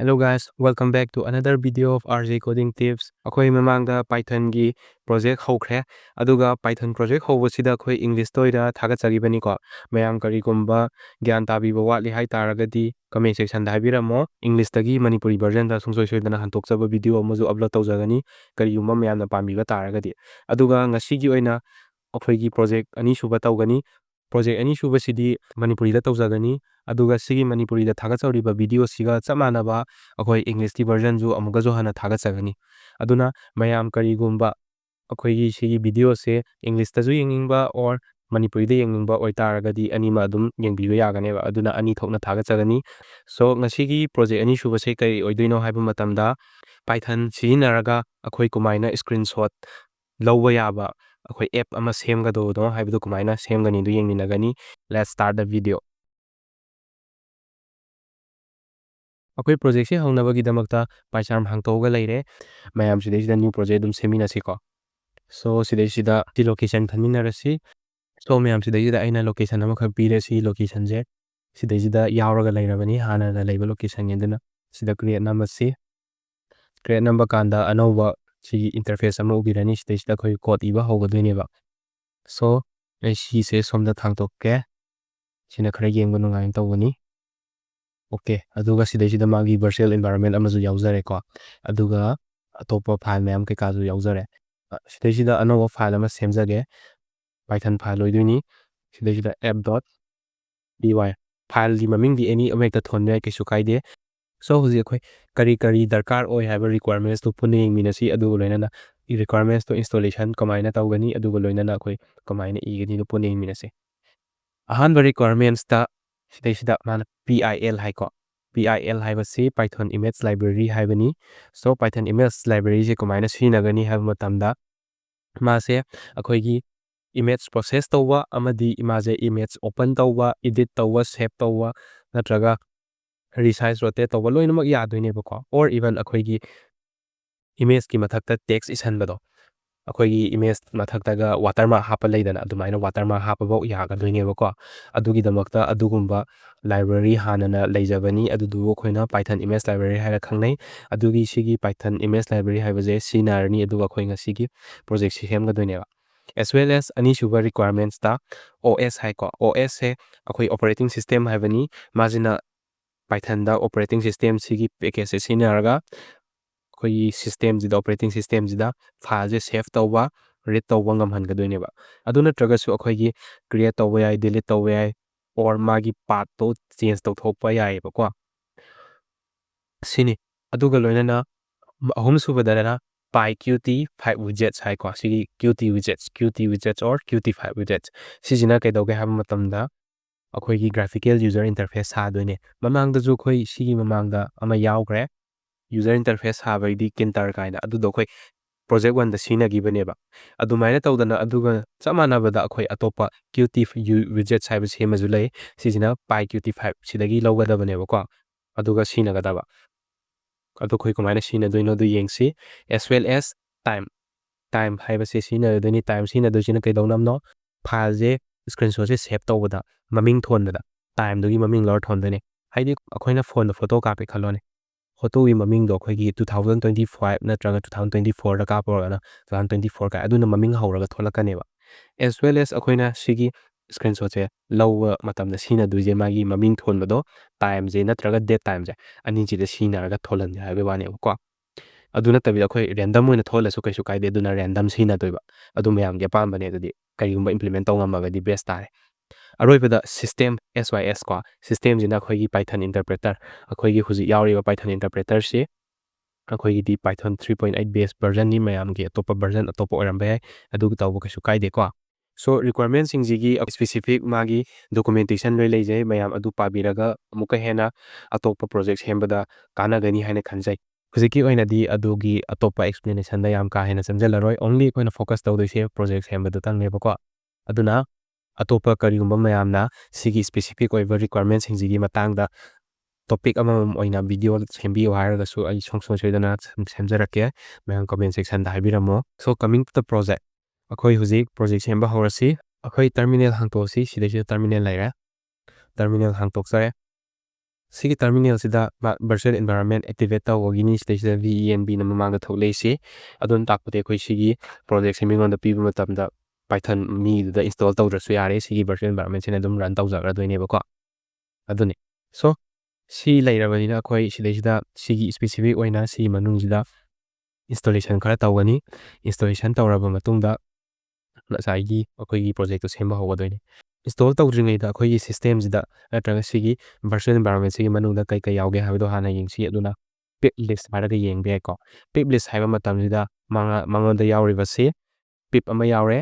Hello guys, welcome back to another video of RJ Coding Tips. Akhoi mamangda Python gi project hokre. Aduga Python project hobasida akhoi English toida thagatsagibani ko. Mayam karigumba gyan tabiba watli hai taragadi comment section da habiramo. English tagi Manipuri version da sungsoi soidana hantoksaba video amuzu upload tawjagani karigumba mayamna pambiba taragadi. Aduga ngasigi oina akhoi gi project ani suba tawgani. Project ani suba sidi Manipuri da tawjagani. Aduga sigi Manipuri da thagatsawriba video siga chamanaba akhoi English ti version ju amuga jo hana thagatsagani. Aduna mayam karigumba akhoi gi sigi video se English ta ju yengingba or Manipuri da yengingba oi taragadi anima adum yengbiba yaganeba. Aduna ani thokna thagatsagani. So ngasigi project ani suba se kai oidoino haiba matamda Python sihinaraga akhoi kamaina screenshot lawba yaba akhoi app ama semgado do haiba kamaina semgani du yengminagani. Let's start the video. Akhoi project se hongnabagi damakta paicham hangtoga leire mayam sidesida new project dum seminasi ko. So sidesida ti location thaminarasi. So mayam sidesida aina location ama khapirasi location je sidesida yawraga leirabani hana la leiba location yenduna sida create number si create number kanda anova si interface ama ubirani sidesida khoi code iba hogadwini ba. So si se somda thangtokke sina khara yengba nungaim tawgani. Okay, aduga sidesida magi virtual environment amazu yauzare ko. Aduga atopa file mayam ke kazu yauzare. Sidesida anova file ama semjage Python file loiduni. Sidesida app.py file di maming di any amekta thonne ke sukaide. So huzi akhoi kari darkar oi haiba requirements to pune yengminasi aduga loinana requirements to installation kamaina tawgani aduga loinana akhoi kamaina igani do pune yengminasi. Ahanba requirements ta sidesida mana PIL hai ko. PIL hai basi Python image library hai bani. So Python image library je kamaina sihinagani hai matamda ma se akhoi gi image process tawwa amadi image open tawwa edit tawwa save tawwa natraga resize rotate tawwa loinamak yadoine bako or even akhoi gi image ki mathakta text isanbado akhoi gi image mathaktaga watermark hapa leidana adumaina watermark hapa bau yagadwine bako adugi damakta adugumba library hanana leijabani adudu khoina Python image library haira khangnai adugi sigi Python image library haibaje sinarani aduga khoinga sigi project system gadwine ba as well as ani suba requirements ta OS hai ko OS se akhoi operating system haibani majina Python da operating system sigi package sinaraga khoi system jida operating system jida file je save tawwa read tawwa ngamhan gadwine ba aduna tragasu akhoi gi create tawwa yai delete tawwa yai or magi path to change tawthokpa yai ba ko sini aduga loinana ahum subadana PyQt5 widgets hai ko sigi Qt widgets or Qt5 widgets sijina kaidoge haba matamda akhoi gi graphical user interface ha doine mamangda ju khoi sigi mamangda ama yaugre user interface ha bai di kintar kaina adu do khoi project 1 da sina gibane ba adumaina tawdana aduga chamana bada akhoi atopa Qt widgets hai ba sema ju lei sijina PyQt5 sidagi logada bane ba ko aduga sina gada ba adu khoi kumaina sina doino du yengsi as well as time hai ba se sina doni time sina do sina kai donam no file je screenshot je save tawda maming thonda time dogi maming lor thondane haidi akhoina phone da photo kape khalone photo wi maming do khoi gi 2025 natraga 2024 da ka por ana 2024 ka aduna maming hauraga tholakane ba as well as akhoina sigi screenshot je law matamda sina du je magi maming thonba do time je natraga date time je ani ji da sina raga tholan ja be wane ko aduna tabi akhoi random oina tholasu kaisu kaide aduna random sina doiba adu mayam ge pam bane adudi karigumba implement tawngamaga di best tare aroibada system sys ko system jina khoi gi Python interpreter akhoi gi huji yauri ba Python interpreter se akhoi gi di Python 3.8 base version ni mayam ge top version top orambe adu tawbo kaisu kaide ko so requirements sing jigi specific magi documentation loi leijai mayam adu pabiraga amuka hena atopa project hembada kana gani haina khanjai huziki oina di adugi atopa explanation da yam ka hena samjalaroi only koina focus tawdoise project hembada tang leba ko aduna atopa karigumba mayamna sigi specific oiva requirements sing jigi matangda topic ama oina video sembi wire su ai songso choidana semjarake mayam comment section da habiramo so coming to the project akhoi huzik project semba horasi akhoi terminal hangtosi sidai terminal laira terminal hangtok sare ꯁꯤꯒꯤ ꯇꯔꯃꯤꯅꯦꯜꯁꯤꯗ virtual environment activate ꯇꯧꯕꯒꯤꯅꯤ ꯁꯤꯗꯩꯁꯤꯗ VENVꯅ ꯃꯃꯥꯡꯗ ꯊꯣꯛꯂꯛꯏꯁꯤ ꯑꯗꯨꯅ ꯇꯥꯛꯄꯗꯤ ꯑꯩꯈꯣꯏ ꯁꯤꯒꯤ ꯄ꯭ꯔꯣꯖꯦꯛꯁꯦ ꯃꯤꯉꯣꯟꯗ ꯄꯤꯕ ꯃꯇꯝꯗ ꯄꯥꯏꯊꯟ ꯃꯤꯗꯨꯗ ꯏꯟꯁꯇꯣꯜ ꯇꯧꯗ꯭ꯔꯁꯨ ꯌꯥꯔꯦ ꯁꯤꯒꯤ ꯚꯔꯆꯨꯋꯦꯜ ꯏꯟꯚꯥꯏꯔꯣꯟꯃꯦꯟꯁꯤꯅ ꯑꯗꯨꯝ ꯔꯟ ꯇꯧꯖꯈ꯭ꯔꯗꯣꯏꯅꯦꯕꯀꯣ ꯑꯗꯨꯅꯤ ꯁꯣ ꯁꯤ ꯂꯩꯔꯕꯅꯤꯅ ꯑꯩꯈꯣꯏ ꯁꯤꯗꯩꯁꯤꯗ ꯁꯤꯒꯤ ꯁ꯭ꯄꯦꯁꯤꯐꯤꯛ ꯑꯣꯏꯅ ꯁꯤꯒꯤ ꯃꯅꯨꯡꯁꯤꯗ ꯏꯟꯁꯇꯣꯂꯦꯁꯟ ꯈꯔ ꯇꯧꯒꯅꯤ ꯏꯟꯁꯇꯣꯂꯦꯁꯟ ꯇꯧꯔꯕ ꯃꯇꯨꯡꯗ ꯉꯁꯥꯏꯒꯤ ꯑꯩꯈꯣꯏꯒꯤ ꯄ꯭ꯔꯣꯖꯦꯛꯇꯣ ꯁꯦꯝꯕ ꯍꯧꯒꯗꯣꯏꯅꯤ ꯏꯟꯁꯇꯣꯜ ꯇꯧꯗ꯭ꯔꯤꯉꯩꯗ ꯑꯩꯈꯣꯏꯒꯤ ꯁꯤꯁꯇꯦꯝꯁꯤꯗ ꯅꯠꯇ꯭ꯔꯒ ꯁꯤꯒꯤ ꯚꯔꯆꯨꯋꯦꯜ ꯏꯟꯚꯥꯏꯔꯣꯟꯃꯦꯟꯁꯤꯒꯤ ꯃꯅꯨꯡꯗ ꯀꯩ ꯌꯥꯎꯒꯦ ꯍꯥꯏꯕꯗꯣ ꯍꯥꯟꯅ ꯌꯦꯡꯁꯤ ꯑꯗꯨꯅ ꯄꯤꯞ ꯂꯤꯁ ꯍꯥꯏꯔꯒ ꯌꯦꯡꯕ ꯌꯥꯏꯀꯣ ꯄꯤꯞ ꯂꯤꯁ ꯍꯥꯏꯕ ꯃꯇꯝꯁꯤꯗ ꯃꯉꯣꯟꯗ ꯌꯥꯎꯔꯤꯕꯁꯤ ꯄꯤꯞ ꯑꯃ ꯌꯥꯎꯔꯦ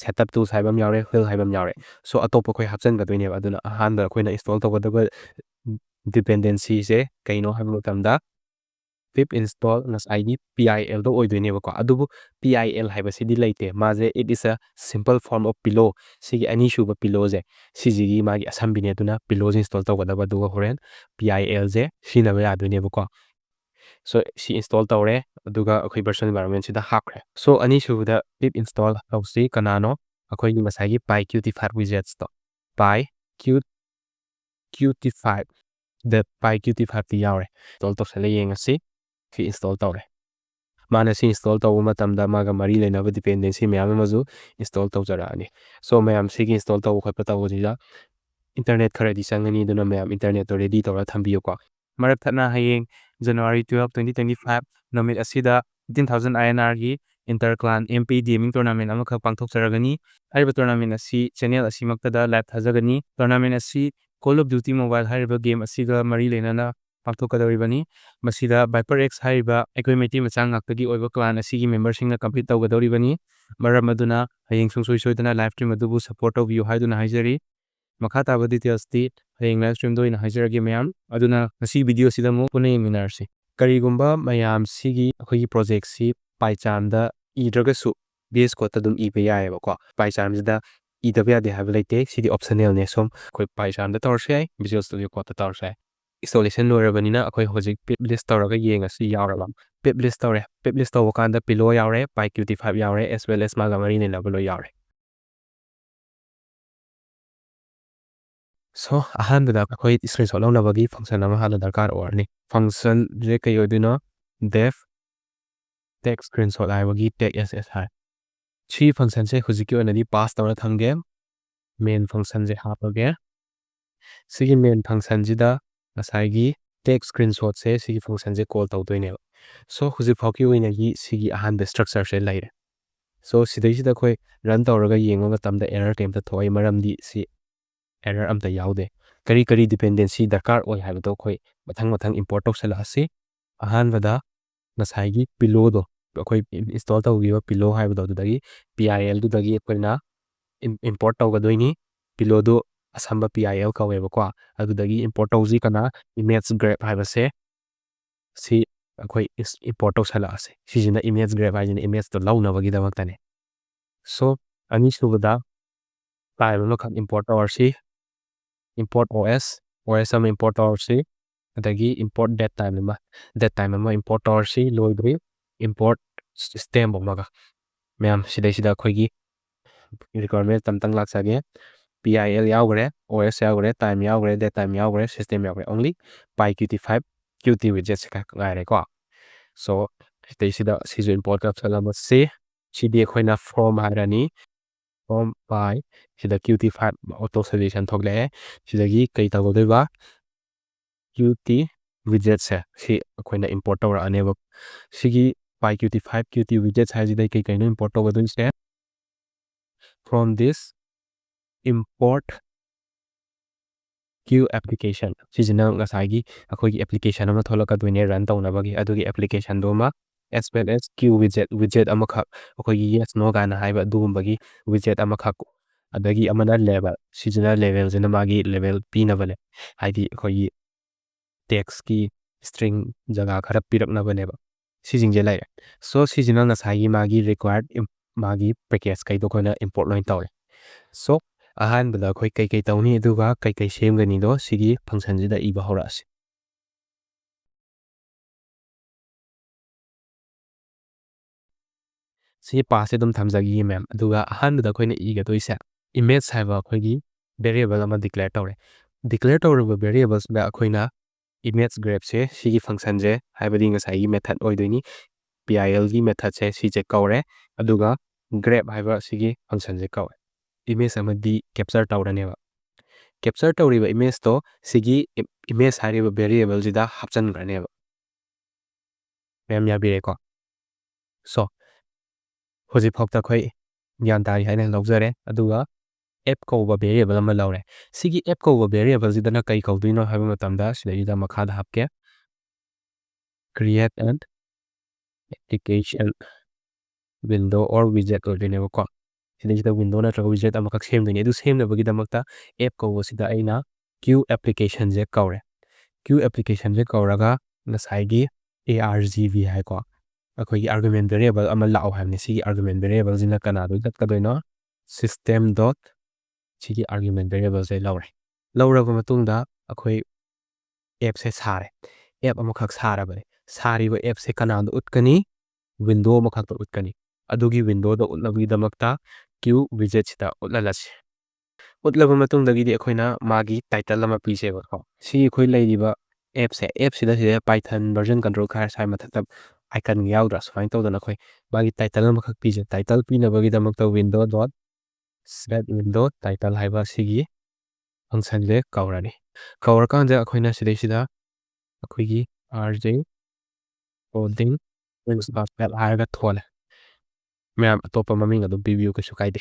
ꯁꯦꯠꯑꯞ ꯇꯨꯜꯁ ꯍꯥꯏꯕ ꯑꯃ ꯌꯥꯎꯔꯦ ꯋꯤꯜ ꯍꯥꯏꯕ ꯑꯃ ꯌꯥꯎꯔꯦ ꯁꯣ ꯑꯇꯣꯞꯄ ꯑꯩꯈꯣꯏ ꯍꯥꯞꯆꯤꯟꯒꯗꯣꯏꯅꯦꯕ ꯑꯗꯨꯅ ꯑꯍꯥꯟꯕ ꯑꯩꯈꯣꯏꯅ ꯏꯟꯁꯇꯣꯜ ꯇꯧꯒꯗꯕ ꯗꯤꯄꯦꯟꯗꯦꯟꯁꯤꯁꯦ ꯀꯩꯅꯣ ꯍꯥꯏꯕ ꯃꯇꯝꯗ ꯄꯤꯞ ꯏꯟꯁꯇꯣꯜ ꯉꯁꯥꯏꯒꯤ PILꯗ ꯑꯣꯏꯗꯣꯏꯅꯦꯕꯀꯣ ꯑꯗꯨꯕꯨ PIL ꯍꯥꯏꯕꯁꯤꯗꯤ ꯂꯩꯇꯦ ꯃꯥꯁꯦ ꯏꯠ ꯏꯁ ꯑ ꯁꯤꯝꯄꯜ ꯐꯣꯔꯝ ꯑꯣꯐ ꯄꯤꯂꯣ ꯁꯤꯒꯤ ꯑꯅꯤꯁꯨꯕ ꯄꯤꯂꯣꯁꯦ ꯁꯤꯁꯤꯒꯤ ꯃꯥꯒꯤ ꯑꯁꯝꯕꯤꯅꯦ ꯑꯗꯨꯅ ꯄꯤꯂꯣꯁꯦ ꯏꯟꯁꯇꯣꯜ ꯇꯧꯒꯗꯕ ꯑꯗꯨꯒ ꯍꯣꯔꯦꯟ PILꯁꯦ ꯁꯤꯖꯤꯟꯅꯕ ꯌꯥꯗꯣꯏꯅꯦꯕꯀꯣ ꯁꯣ ꯁꯤ ꯏꯟꯁꯇꯣꯜ ꯇꯧꯔꯦ ꯑꯗꯨꯒ ꯑꯩꯈꯣꯏ ꯚꯔꯆꯨꯋꯦꯜ ꯏꯟꯚꯥꯏꯔꯣꯟꯃꯦꯟꯁꯤꯗ ꯍꯥꯞꯈ꯭ꯔꯦ ꯁꯣ ꯑꯅꯤꯁꯨꯕꯗ ꯄꯤꯞ ꯏꯟꯁꯇꯣꯜ ꯇꯧꯁꯤ ꯀꯅꯥꯅꯣ ꯑꯩꯈꯣꯏꯒꯤ ꯉꯁꯥꯏꯒꯤ ꯄꯥꯏ QT5 ꯋꯤꯖꯦꯠꯁꯇꯣ ꯄꯥꯏ QT5 ꯄꯥꯏ QT5ꯇꯤ ꯌꯥꯎꯔꯦ ꯏꯟꯁꯇꯣꯜ ꯇꯧꯁꯜꯂ ꯌꯦꯡꯉꯁꯤ ꯁꯤ ꯏꯟꯁꯇꯣꯜ ꯇꯧꯔꯦ ꯃꯥꯅ ꯁꯤ ꯏꯟꯁꯇꯣꯜ ꯇꯧꯕ ꯃꯇꯝꯗ ꯃꯥꯒ ꯃꯔꯤ ꯂꯩꯅꯕ ꯗꯤꯄꯦꯟꯗꯦꯟꯁꯤ ꯃꯌꯥꯝ ꯑꯃꯁꯨ ꯏꯟꯁꯇꯣꯜ ꯇꯧꯖꯔꯛꯑꯅꯤ ꯁꯣ ꯃꯌꯥꯝ ꯁꯤꯒꯤ ꯏꯟꯁꯇꯣꯜ ꯇꯧꯕ ꯈꯣꯠꯄ ꯇꯧꯕꯁꯤꯗ ꯏꯟꯇꯔꯅꯦꯠ ꯈꯔꯗꯤ ꯆꯪꯒꯅꯤ ꯑꯗꯨꯅ ꯃꯌꯥꯝ ꯏꯟꯇꯔꯅꯦꯠꯇꯣ ꯔꯦꯗꯤ ꯇꯧꯔ ꯊꯝꯕꯤꯌꯨꯀꯣ ꯃꯔꯛ ꯊꯠꯅ ꯍꯌꯦꯡ January 12, 2025 ꯅꯨꯃꯤꯠ ꯑꯁꯤꯗ 15,000 INRꯒꯤ ꯏꯟꯇꯔꯀ꯭ꯂꯥꯟ MP ꯒꯦꯃꯤꯡ ꯇꯣꯔꯅꯥꯃꯦꯟ ꯑꯃꯈꯛ ꯄꯥꯡꯊꯣꯛꯆꯔꯒꯅꯤ ꯍꯥꯏꯔꯤꯕ ꯇꯣꯔꯅꯥꯃꯦꯟ ꯑꯁꯤ ꯆꯦꯅꯦꯜ ꯑꯁꯤꯃꯛꯇꯗ ꯂꯥꯏꯚ ꯊꯥꯖꯒꯅꯤ ꯇꯣꯔꯅꯥꯃꯦꯟ ꯑꯁꯤ Call of Duty Mobile ꯍꯥꯏꯔꯤꯕ ꯒꯦꯝ ꯑꯁꯤꯒ ꯃꯔꯤ ꯂꯩꯅꯅ ꯄꯥꯡꯊꯣꯛꯀꯗꯧꯔꯤꯕꯅꯤ ꯃꯁꯤꯗ ꯚꯥꯏꯄꯔ X ꯍꯥꯏꯔꯤꯕ ꯑꯩꯈꯣꯏ ꯃꯩꯇꯩ ꯃꯆꯥ ꯉꯥꯛꯇꯒꯤ ꯑꯣꯏꯕ ꯀ꯭ꯂꯥꯟ ꯑꯁꯤꯒꯤ ꯃꯦꯝꯕꯔꯁꯤꯡꯅ ꯀꯝꯄꯤꯠ ꯇꯧꯒꯗꯧꯔꯤꯕꯅꯤ ꯃꯔꯝ ꯑꯗꯨꯅ ꯍꯌꯦꯡ ꯁꯨꯡꯁꯣꯏ ꯁꯣꯏꯗꯅ ꯂꯥꯏꯚ ꯁꯇ꯭ꯔꯤꯝ ꯑꯗꯨꯕꯨ ꯁꯄꯣꯔꯠ ꯇꯧꯕꯤꯌꯨ ꯍꯥꯏꯗꯨꯅ ꯍꯥꯏꯖꯔꯤ ꯃꯈꯥ ꯇꯥꯕ ꯗꯤꯇꯦꯜꯁꯇꯤ ꯍꯌꯦꯡ ꯂꯥꯏꯚ ꯁꯇ꯭ꯔꯤꯝꯗ ꯑꯣꯏꯅ ꯍꯥꯏꯖꯔꯒꯦ ꯃꯌꯥꯝ ꯑꯗꯨꯅ ꯉꯁꯤ ꯚꯤꯗꯤꯑꯣꯁꯤꯗ ꯑꯃꯨꯛ ꯄꯨꯟꯅ ꯌꯦꯡꯃꯤꯟꯅꯔꯁꯤ ꯀꯔꯤꯒꯨꯝꯕ ꯃꯌꯥꯝ ꯁꯤꯒꯤ ꯑꯩꯈꯣꯏꯒꯤ ꯄ꯭ꯔꯣꯖꯦꯛꯁꯤ ꯄꯥꯏꯆꯥꯔꯝꯗ ꯏꯗ꯭ꯔꯒꯁꯨ VS Code ꯑꯗꯨꯝ ꯏꯕ ꯌꯥꯏꯑꯕꯀꯣ ꯄꯥꯏꯆꯥꯔꯝꯁꯤꯗ ꯏꯗꯕ ꯌꯥꯗꯦ ꯍꯥꯏꯕ ꯂꯩꯇꯦ ꯁꯤꯗꯤ ꯑꯣꯞꯁꯅꯦꯜꯅꯦ ꯁꯨꯝ ꯑꯩꯈꯣꯏ ꯄꯥꯏꯆꯥꯔꯝꯗ ꯇꯧꯔꯁꯨ ꯌꯥꯏ Visual Studio Codeꯇ ꯇꯧꯔꯁꯨ ꯌꯥꯏ ꯏꯟꯁꯇꯣꯂꯦꯁꯟ ꯂꯣꯏꯔꯕꯅꯤꯅ ꯑꯩꯈꯣꯏ ꯍꯧꯖꯤꯛ ꯄꯤꯞ ꯂꯤꯁ ꯇꯧꯔꯒ ꯌꯦꯡꯉꯁꯤ ꯌꯥꯎꯔꯕ ꯄꯤꯞ ꯂꯤꯁ ꯇꯧꯔꯦ ꯄꯤꯞ ꯂꯤꯁ ꯇꯧꯕ ꯀꯥꯟꯗ ꯄꯤꯂꯣ ꯌꯥꯎꯔꯦ ꯄꯥꯏ QT5 ꯌꯥꯎꯔꯦ as well as ꯃꯥꯒ ꯃꯔꯤ ꯂꯩꯅꯕ ꯂꯣꯏ ꯌꯥꯎꯔꯦ ꯁꯣ ꯑꯍꯥꯟꯕꯗ ꯑꯩꯈꯣꯏ ꯏꯁꯀ꯭ꯔꯤꯟꯁꯣꯠ ꯂꯧꯅꯕꯒꯤ ꯐꯪꯁꯟ ꯑꯃ ꯍꯥꯟꯅ ꯗꯔꯀꯥꯔ ꯑꯣꯏꯔꯅꯤ ꯐꯪꯁꯟꯁꯦ ꯀꯩ ꯑꯣꯏꯗꯣꯏꯅꯣ def ꯇꯦꯛ ꯏꯁꯀ꯭ꯔꯤꯟꯁꯣꯠ ꯍꯥꯏꯕꯒꯤ ꯇꯦꯛ SS ꯍꯥꯏ ꯁꯤ ꯐꯪꯁꯟꯁꯦ ꯍꯧꯖꯤꯛꯀꯤ ꯑꯣꯏꯅꯗꯤ ꯄꯥꯁ ꯇꯧꯔ ꯊꯝꯒꯦ ꯃꯦꯟ ꯐꯪꯁꯟꯁꯦ ꯍꯥꯞꯄꯒꯦ ꯁꯤꯒꯤ ꯃꯦꯟ ꯐꯪꯁꯟꯁꯤꯗ ꯉꯁꯥꯏꯒꯤ ꯇꯦꯛ ꯏꯁꯀ꯭ꯔꯤꯟꯁꯣꯠꯁꯦ ꯁꯤꯒꯤ ꯐꯪꯁꯟꯁꯦ ꯀꯣꯜ ꯇꯧꯗꯣꯏꯅꯦꯕ ꯁꯣ ꯍꯧꯖꯤꯛꯐꯥꯎꯒꯤ ꯑꯣꯏꯅꯗꯤ ꯁꯤꯒꯤ ꯑꯍꯥꯟꯕ ꯏꯁꯇ꯭ꯔꯛꯆꯔꯁꯦ ꯂꯩꯔꯦ ꯁꯣ ꯁꯤꯗꯩꯁꯤꯗ ꯑꯩꯈꯣꯏ ꯔꯟ ꯇꯧꯔꯒ ꯌꯦꯡꯕ ꯃꯇꯝꯗ ꯑꯦꯔꯔ ꯀꯩꯝꯇ ꯊꯣꯛꯑꯦ ꯃꯔꯝꯗꯤ ꯁꯤ ꯑꯦꯔꯔ ꯑꯝꯇ ꯌꯥꯎꯗꯦ ꯀꯔꯤ ꯗꯤꯄꯦꯟꯗꯦꯟꯁꯤ ꯗꯔꯀꯥꯔ ꯑꯣꯏ ꯍꯥꯏꯕꯗꯣ ꯑꯩꯈꯣꯏ ꯃꯊꯪ ꯏꯝꯄꯣꯔꯠ ꯇꯧꯁꯜꯂꯛꯑꯁꯤ ꯑꯍꯥꯟꯕꯗ ꯉꯁꯥꯏꯒꯤ ꯄꯤꯂꯣꯗꯣ ꯑꯩꯈꯣꯏ ꯏꯟꯁꯇꯣꯜ ꯇꯧꯈꯤꯕ ꯄꯤꯂꯣ ꯍꯥꯏꯕꯗꯣ ꯑꯗꯨꯗꯒꯤ PILꯗꯨꯗꯒꯤ ꯑꯩꯈꯣꯏꯅ ꯏꯝꯄꯣꯔꯠ ꯇꯧꯒꯗꯣꯏꯅꯤ ꯄꯤꯂꯣꯗꯨ ꯑꯁꯝꯕ PIL ꯀꯧꯋꯦꯕꯀꯣ ꯑꯗꯨꯗꯒꯤ ꯏꯝꯄꯣꯔꯠ ꯇꯧꯁꯤ ꯀꯅꯥ ꯏꯃꯦꯖ ꯒ꯭ꯔꯦꯞ ꯍꯥꯏꯕꯁꯦ ꯁꯤ ꯑꯩꯈꯣꯏ ꯏꯝꯄꯣꯔꯠ ꯇꯧꯁꯜꯂꯛꯑꯁꯤ ꯁꯤꯁꯤꯅ ꯏꯃꯦꯖ ꯒ꯭ꯔꯦꯞ ꯍꯥꯏꯁꯤꯅ ꯏꯃꯦꯖꯇꯣ ꯂꯧꯅꯕꯒꯤꯗꯃꯛꯇꯅꯦ ꯁꯣ ꯑꯅꯤꯁꯨꯕꯗ ꯇꯥꯏꯞ ꯑꯃꯈꯛ ꯏꯝꯄꯣꯔꯠ ꯇꯧꯔꯁꯤ import OS ꯑꯃ import ꯇꯧꯔꯁꯤ ꯑꯗꯒꯤ import date time ꯑꯃ import ꯇꯧꯔꯁꯤ ꯂꯣꯏꯗ꯭ꯔꯤ import stamp ꯑꯃꯒ ꯃꯌꯥꯝ ꯁꯤꯗꯩꯁꯤꯗ ꯑꯩꯈꯣꯏꯒꯤ requirement ꯇꯝꯇꯪ ꯂꯥꯛꯆꯒꯦ PIL ꯌꯥꯎꯈ꯭ꯔꯦ OS ꯌꯥꯎꯈ꯭ꯔꯦ time ꯌꯥꯎꯈ꯭ꯔꯦ date time ꯌꯥꯎꯈ꯭ꯔꯦ system ꯌꯥꯎꯈ꯭ꯔꯦ only pi QT5 QT widgets ꯉꯥꯏꯔꯦꯀꯣ ꯁꯣ ꯁꯤꯗꯩꯁꯤꯗ ꯁꯤꯁꯨ import ꯇꯧꯁꯜꯂꯝꯃꯁꯤ ꯁꯤꯗꯤ ꯑꯩꯈꯣꯏꯅ from ꯍꯥꯏꯔꯅꯤ from pi ꯁꯤꯗ QT5 auto suggestion ꯊꯣꯛꯂꯛꯑꯦ ꯁꯤꯗꯒꯤ ꯀꯩ ꯇꯧꯒꯗꯣꯏꯕ QT widgets ꯁꯤ ꯑꯩꯈꯣꯏꯅ import ꯇꯧꯔꯛꯑꯅꯦꯕ ꯁꯤꯒꯤ pi QT5 QT widgets ꯍꯥꯏꯁꯤꯗꯩ ꯀꯩꯅꯣ import ꯇꯧꯒꯗꯣꯏꯁꯦ from this import Q application ꯁꯤꯁꯤꯅ ꯉꯁꯥꯏꯒꯤ ꯑꯩꯈꯣꯏꯒꯤ application ꯑꯃ ꯊꯣꯛꯂꯛꯀꯗꯣꯏꯅꯦ run ꯇꯧꯅꯕꯒꯤ ꯑꯗꯨꯒꯤ applicationꯗꯨꯃ as well as Q widget ꯑꯃꯈꯛ ꯑꯩꯈꯣꯏꯒꯤ yes no ꯀꯥꯏꯅ ꯍꯥꯏꯕ ꯑꯗꯨꯒꯨꯝꯕꯒꯤ widget ꯑꯃꯈꯛ ꯑꯗꯒꯤ ꯑꯃꯅ level ꯁꯤꯁꯤꯅ levelꯁꯤꯅ ꯃꯥꯒꯤ level ꯄꯤꯅꯕꯅꯦ ꯍꯥꯏꯗꯤ ꯑꯩꯈꯣꯏꯒꯤ ꯇꯦꯛꯁꯀꯤ string ꯖꯒꯥ ꯈꯔ ꯄꯤꯔꯛꯅꯕꯅꯦꯕ ꯁꯤꯁꯤꯡꯁꯦ ꯂꯩꯔꯦ ꯁꯣ ꯁꯤꯁꯤꯅ ꯉꯁꯥꯏꯒꯤ ꯃꯥꯒꯤ required ꯃꯥꯒꯤ package ꯀꯩꯗꯣ ꯑꯩꯈꯣꯏꯅ import ꯂꯣꯏꯅ ꯇꯧꯔꯦ ꯁꯣ ꯑꯍꯥꯟꯕꯗ ꯑꯩꯈꯣꯏ ꯀꯩꯀꯩ ꯇꯧꯅꯤ ꯑꯗꯨꯒ ꯀꯩꯀꯩ ꯁꯦꯝꯒꯅꯤꯗꯣ ꯁꯤꯒꯤ ꯐꯪꯁꯟꯁꯤꯗ ꯏꯕ ꯍꯧꯔꯛꯑꯁꯤ ꯁꯤ ꯄꯥꯁꯁꯦ ꯑꯗꯨꯝ ꯊꯝꯖꯈꯤꯒꯦ ꯃꯦꯝ ꯑꯗꯨꯒ ꯑꯍꯥꯟꯕꯗ ꯑꯩꯈꯣꯏꯅ ꯏꯒꯗꯣꯏꯁꯦ ꯏꯃꯦꯖ ꯍꯥꯏꯕ ꯑꯩꯈꯣꯏꯒꯤ ꯚꯦꯔꯤꯑꯦꯕꯜ ꯑꯃ ꯗꯤꯀ꯭ꯂꯦꯌꯔ ꯇꯧꯔꯦ ꯗꯤꯀ꯭ꯂꯦꯌꯔ ꯇꯧꯔꯤꯕ ꯚꯦꯔꯤꯑꯦꯕꯜꯁꯤꯗ ꯑꯩꯈꯣꯏꯅ image grab se sigi function je haibadi ngasai method oidoini PIL gi method se si je kaure aduga grab haiba sigi function je kaure image amadi capture tawraneba capture tawriba image to sigi image hariba variable jida hapchan graneba mem ya bire ko so hoji phokta khoi gyan tari haina lawjare aduga app ko ba variable ama lawre sigi app ko ba variable jida na kai kawdino haiba matamda sida makha da hapke create an application window or widget ordinary ko sida window na tra widget ama kak sem dini edu sem na bagi damakta app ko sida aina queue application je kaure queue application je kauraga nasai gi argv hai ko akoi argument variable ama lao hamni sigi argument variable jina kana do gat kadoino system dot sigi argument variable je laure laura ba matungda akoi app se sare app ama kak sara bale sari ba app se kana do utkani window ama kak utkani adugi window da utnabi damakta queue widget sida utlalasi utlaba matungda gidi akoina magi title lama pise ba ko si khoi laidiba app sida python version control khai sai mathata icon yaudra swain to dana khoi magi title lama khak pise title pina bagi damakta window dot set window title haiba sigi function le kaurani kaur kan ja akoina sida akoi gi rj coding wings dot pet haiga thole ma'am अतोपा ममिंग अदुम पीबियो कछु काइदे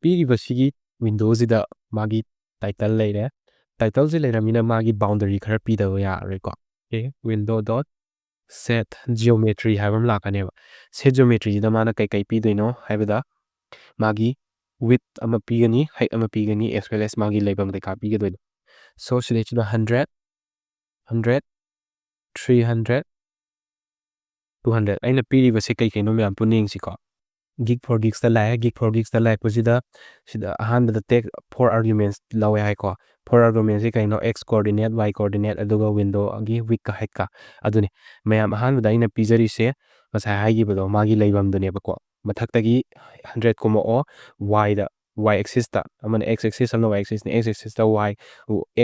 पीरिबा सिगी windows ida मागी title लेरे टाइटल जे लेरमिना मागी बाउंडरी खरा पीदबो यारेको okay window dot set geometry हाइबम लाकनेबा set geometry ida माना kai kai पीदोइनो हाइबदा मागी width ama pigani height ama pigani as well as magi lebam de ka pigado so select 100 100 300 200 aina piriba se kai kai no me am puning siko gig for gigs ta lai gig for gigs ta lai pusida sida ahan da take four arguments lawe hai ko four arguments kai no x coordinate y coordinate aduga window agi week ka heka aduni mayam ahan da ina pizari se masa hai gi bodo magi leibam dune ba ko mathak ta gi 100 ko mo y da y axis ta aman x axis no y axis ni x axis ta y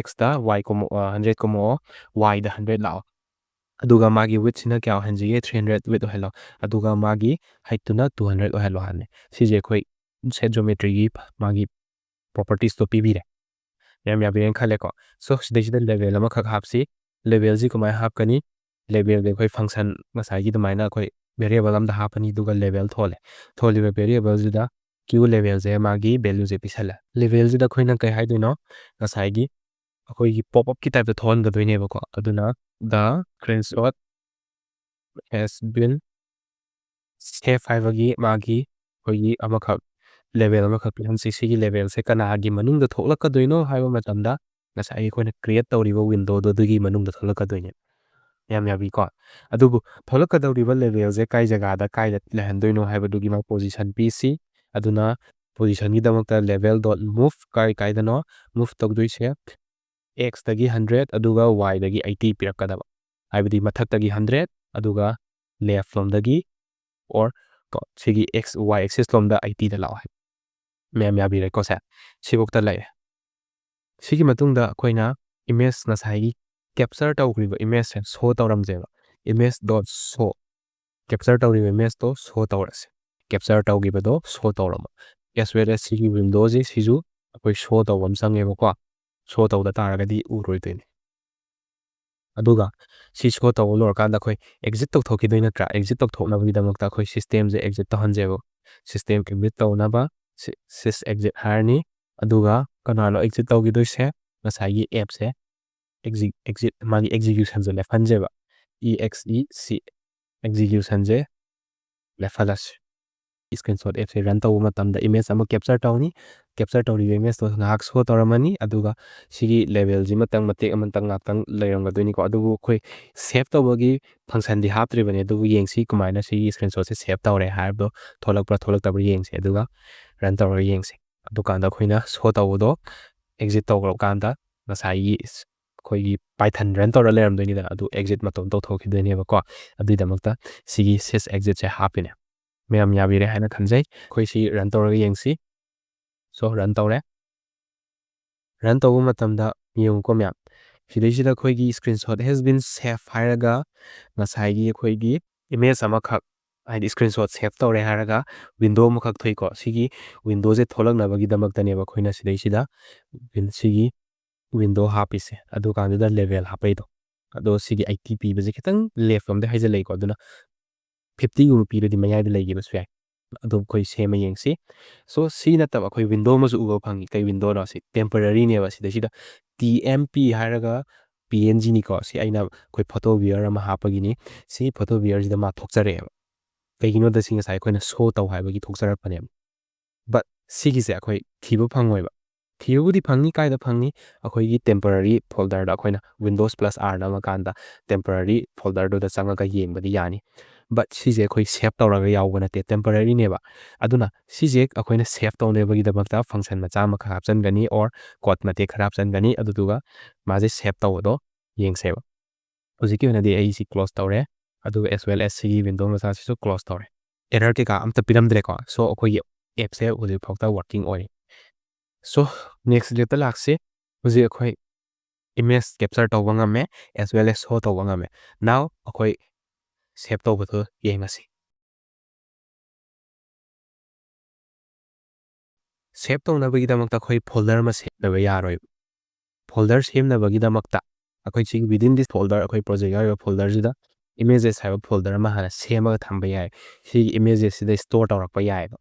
x ta y ko 100 ko mo y da 100 lao aduga magi width sina kya hanji 300 width ohelo aduga magi height tuna 200 ohelo hanne sije khoi set geometry gi magi properties to pbire yam ya biren khale ko so digital level ama khak hapsi level ji ko mai hap kani level de khoi function masai gi domaina khoi variable am da hapani duga level thole tholi variable ji da q level je magi value je pisala level ji da khoi na kai hai duino masai gi khoi gi pop up ki type da thon ga doine ba ko aduna the screenshot has been save haibagi magi khoi amakha level amakha pihan sigi level se kana gi manung da tholaka doino haiba matamda nasai khoi na create tawriba window do dugi manung da tholaka doine yam yabi ko adubu tholaka tawriba level je kai jaga da kai lehan doino haiba dugi ma position pc aduna position gi damakta level dot move kai kai dano move tok doi se x tagi 100 aduga y dagi 80 pirakadaba haibadi mathak tagi 100 aduga left from dagi or ko sigi x y axis lom da 80 da lao hai mem ya bi re ko sa sibok ta lai sigi matung da koina image na sai capture taw kriba image sen show tawram je image dot show capture taw riba image to show tawras capture taw gi do show tawram as well as sigi windows is hizu akoi show tawam sange ko show taw da taragadi uroi tin aduga si show taw lor kan da khoi exit tok thoki doina tra exit tok thokna bi damak ta khoi system je exit ta hanjebo system exit taw na ba sys exit harni aduga kanalo exit taw gi doi se masai gi app se exit magi execution je left hanjeba exe execution je left halas screenshot app se run taw matamda image ama capture tawni capture tawri image to ngak show tawramani aduga sigi level ji matang matek amantang ngakang leiranga doini ko adugu khoi save tawbagi function di haptri bani adugu yengsi kumaina sigi screenshot se save tawre harbo tholak tabri yengsi aduga run tawra yengsi adukanda khoina show tawdo exit tawro kanda nasai khoi gi python run tawra leram doini da adu exit matom to thoki doini ba ko adu damakta sigi sys exit se hapine ma'am याबीरे है ना खंजाई कोई सी run तौर यंगसी सो run तौरे run तौर मतम दा यूं को मैम ꯁꯤꯗꯩꯁꯤꯗ ꯑꯩꯈꯣꯏꯒꯤ ꯁ꯭ꯀ꯭ꯔꯤꯟꯁꯣꯠ ꯍꯦꯁ ꯕꯤꯟ ꯁꯦꯐ ꯍꯥꯏꯔꯒ ꯉꯁꯥꯏꯒꯤ ꯑꯩꯈꯣꯏꯒꯤ ꯏꯃꯦꯖ ꯑꯃꯈꯛ ꯍꯥꯏꯗꯤ ꯁ꯭ꯀ꯭ꯔꯤꯟꯁꯣꯠ ꯁꯦꯞ ꯇꯧꯔꯦ ꯍꯥꯏꯔꯒ ꯋꯤꯟꯗꯣ ꯑꯃꯈꯛ ꯊꯣꯛꯏꯀꯣ ꯁꯤꯒꯤ ꯋꯤꯟꯗꯣꯁꯦ ꯊꯣꯛꯂꯛꯅꯕꯒꯤꯗꯃꯛꯇꯅꯦꯕ ꯑꯩꯈꯣꯏꯅ ꯁꯤꯗꯩꯁꯤꯗ ꯁꯤꯒꯤ ꯋꯤꯟꯗꯣ ꯍꯥꯞꯄꯤꯁꯦ ꯑꯗꯨꯀꯥꯟꯗꯨꯗ ꯂꯦꯚꯦꯜ ꯍꯥꯞꯄꯩꯗꯣ ꯑꯗꯣ ꯁꯤꯒꯤ 80 ꯄꯤꯕꯁꯦ ꯈꯤꯇꯪ ꯂꯦꯐ ꯂꯣꯝꯗ ꯍꯩꯖꯤꯜꯂꯛꯏꯀꯣ ꯑꯗꯨꯅ 50ꯒꯨꯝꯕ ꯄꯤꯔꯗꯤ ꯃꯌꯥꯏꯗ ꯂꯩꯈꯤꯕꯁꯨ ꯌꯥꯏ ꯑꯗꯨ ꯑꯩꯈꯣꯏ ꯁꯦꯝꯃ ꯌꯦꯡꯁꯤ ꯁꯣ ꯁꯤ ꯅꯠꯇꯕ ꯑꯩꯈꯣꯏ ꯋꯤꯟꯗꯣ ꯑꯃꯁꯨ ꯎꯕ ꯐꯪꯉꯤ ꯀꯩ ꯋꯤꯟꯗꯣꯅꯣ ꯁꯤ ꯇꯦꯝꯄꯔꯔꯤꯅꯦꯕ ꯁꯤꯗꯩꯁꯤꯗ TMP ꯍꯥꯏꯔꯒ PNGꯅꯤꯀꯣ ꯁꯤ ꯑꯩꯅ ꯑꯩꯈꯣꯏ ꯐꯣꯇꯣ ꯕꯤꯌꯔ ꯑꯃ ꯍꯥꯞꯄꯒꯤꯅꯤ ꯁꯤ ꯐꯣꯇꯣ ꯕꯤꯌꯔꯁꯤꯗ ꯃꯥ ꯊꯣꯛꯆꯔꯛꯑꯦꯕ ꯀꯩꯒꯤꯅꯣꯗ ꯁꯤ ꯉꯁꯥꯏ ꯑꯩꯈꯣꯏꯅ ꯁꯣ ꯇꯧ ꯍꯥꯏꯕꯒꯤ ꯊꯣꯛꯆꯔꯛꯄꯅꯦꯕ ꯕꯠ ꯁꯤꯒꯤꯁꯦ ꯑꯩꯈꯣꯏ ꯊꯤꯕ ꯐꯪꯉꯣꯏꯕ ꯊꯤꯕꯕꯨꯗꯤ ꯐꯪꯅꯤ ꯀꯥꯏꯗ ꯐꯪꯅꯤ ꯑꯩꯈꯣꯏꯒꯤ ꯇꯦꯝꯄꯔꯔꯤ ꯐꯣꯜꯗꯔꯗ ꯑꯩꯈꯣꯏꯅ Windows+R ꯅꯝꯃꯀꯥꯟꯗ ꯇꯦꯝꯄꯔꯔꯤ ꯐꯣꯜꯗꯔꯗꯨꯗ ꯆꯪꯉꯒ ꯌꯦꯡꯕꯗꯤ ꯌꯥꯅꯤ ꯕꯠ ꯁꯤꯁꯦ ꯑꯩꯈꯣꯏ ꯁꯦꯞ ꯇꯧꯔꯒ ꯌꯥꯎꯕ ꯅꯠꯇꯦ ꯇꯦꯝꯄꯔꯔꯤꯅꯦꯕ ꯑꯗꯨꯅ ꯁꯤꯁꯦ ꯑꯩꯈꯣꯏꯅ ꯁꯦꯞ ꯇꯧꯅꯕꯒꯤꯗꯃꯛꯇ ꯐꯪꯁꯟ ꯃꯆꯥ ꯑꯃꯈꯛ ꯍꯥꯞꯆꯟꯒꯅꯤ ꯑꯣꯔ ꯀꯣꯠ ꯃꯇꯦꯛ ꯈꯔ ꯍꯥꯞꯆꯟꯒꯅꯤ ꯑꯗꯨꯗꯨꯒ ꯃꯥꯁꯦ ꯁꯦꯞ ꯇꯧꯕꯗꯣ ꯌꯦꯡꯁꯦꯕ ꯍꯧꯖꯤꯛꯀꯤ ꯑꯣꯏꯅꯗꯤ ꯑꯩ ꯁꯤ ꯀ꯭ꯂꯣꯁ ꯇꯧꯔꯦ ꯑꯗꯨꯒ ꯑꯦꯁ ꯋꯦꯜ ꯑꯦꯁ ꯁꯤꯒꯤ ꯋꯤꯟꯗꯣ ꯃꯆꯥꯁꯤꯁꯨ ꯀ꯭ꯂꯣꯁ ꯇꯧꯔꯦ ꯑꯦꯔꯔ ꯀꯩꯀꯥ ꯑꯝꯇ ꯄꯤꯔꯝꯗ꯭ꯔꯦꯀꯣ ꯁꯣ ꯑꯩꯈꯣꯏꯒꯤ ꯑꯦꯞꯁꯦ ꯍꯧꯖꯤꯛ ꯐꯥꯎꯗ ꯋꯥꯔꯀꯤꯡ ꯑꯣꯏꯔꯤ ꯁꯣ ꯅꯦꯛꯁ ꯁ꯭ꯇꯦꯞꯇ ꯂꯥꯛꯁꯤ ꯍꯧꯖꯤꯛ ꯑꯩꯈꯣꯏ ꯏꯃꯦꯖ ꯀꯦꯞꯆꯔ ꯇꯧꯕ ꯉꯝꯃꯦ ꯑꯦꯁ ꯋꯦꯜ ꯑꯦꯁ ꯁꯣ ꯇꯧꯕ ꯉꯝꯃꯦ ꯅꯥꯎ ꯑꯩꯈꯣꯏ ꯁꯦꯞ ꯇꯧꯕꯗꯣ ꯌꯦꯡꯉꯁꯤ ꯁꯦꯞ ꯇꯧꯅꯕꯒꯤꯗꯃꯛꯇ ꯑꯩꯈꯣꯏ ꯐꯣꯜꯗꯔ ꯑꯃ ꯁꯦꯝꯗꯕ ꯌꯥꯔꯣꯏꯕ ꯐꯣꯜꯗꯔ ꯁꯦꯝꯅꯕꯒꯤꯗꯃꯛꯇ ꯑꯩꯈꯣꯏ ꯁꯤꯒꯤ ꯋꯤꯗꯤꯟ ꯗꯤꯁ ꯐꯣꯜꯗꯔ ꯑꯩꯈꯣꯏ ꯄ꯭ꯔꯣꯖꯦꯛ ꯌꯥꯎꯔꯤꯕ ꯐꯣꯜꯗꯔꯁꯤꯗ ꯏꯃꯦꯖꯦꯁ ꯍꯥꯏꯕ ꯐꯣꯜꯗꯔ ꯑꯃ ꯍꯥꯟꯅ ꯁꯦꯝꯃꯒ ꯊꯝꯕ ꯌꯥꯏ ꯁꯤꯒꯤ ꯏꯃꯦꯖꯦꯁꯁꯤꯗ ꯁ꯭ꯇꯣꯔ ꯇꯧꯔꯛꯄ ꯌꯥꯏꯑꯕ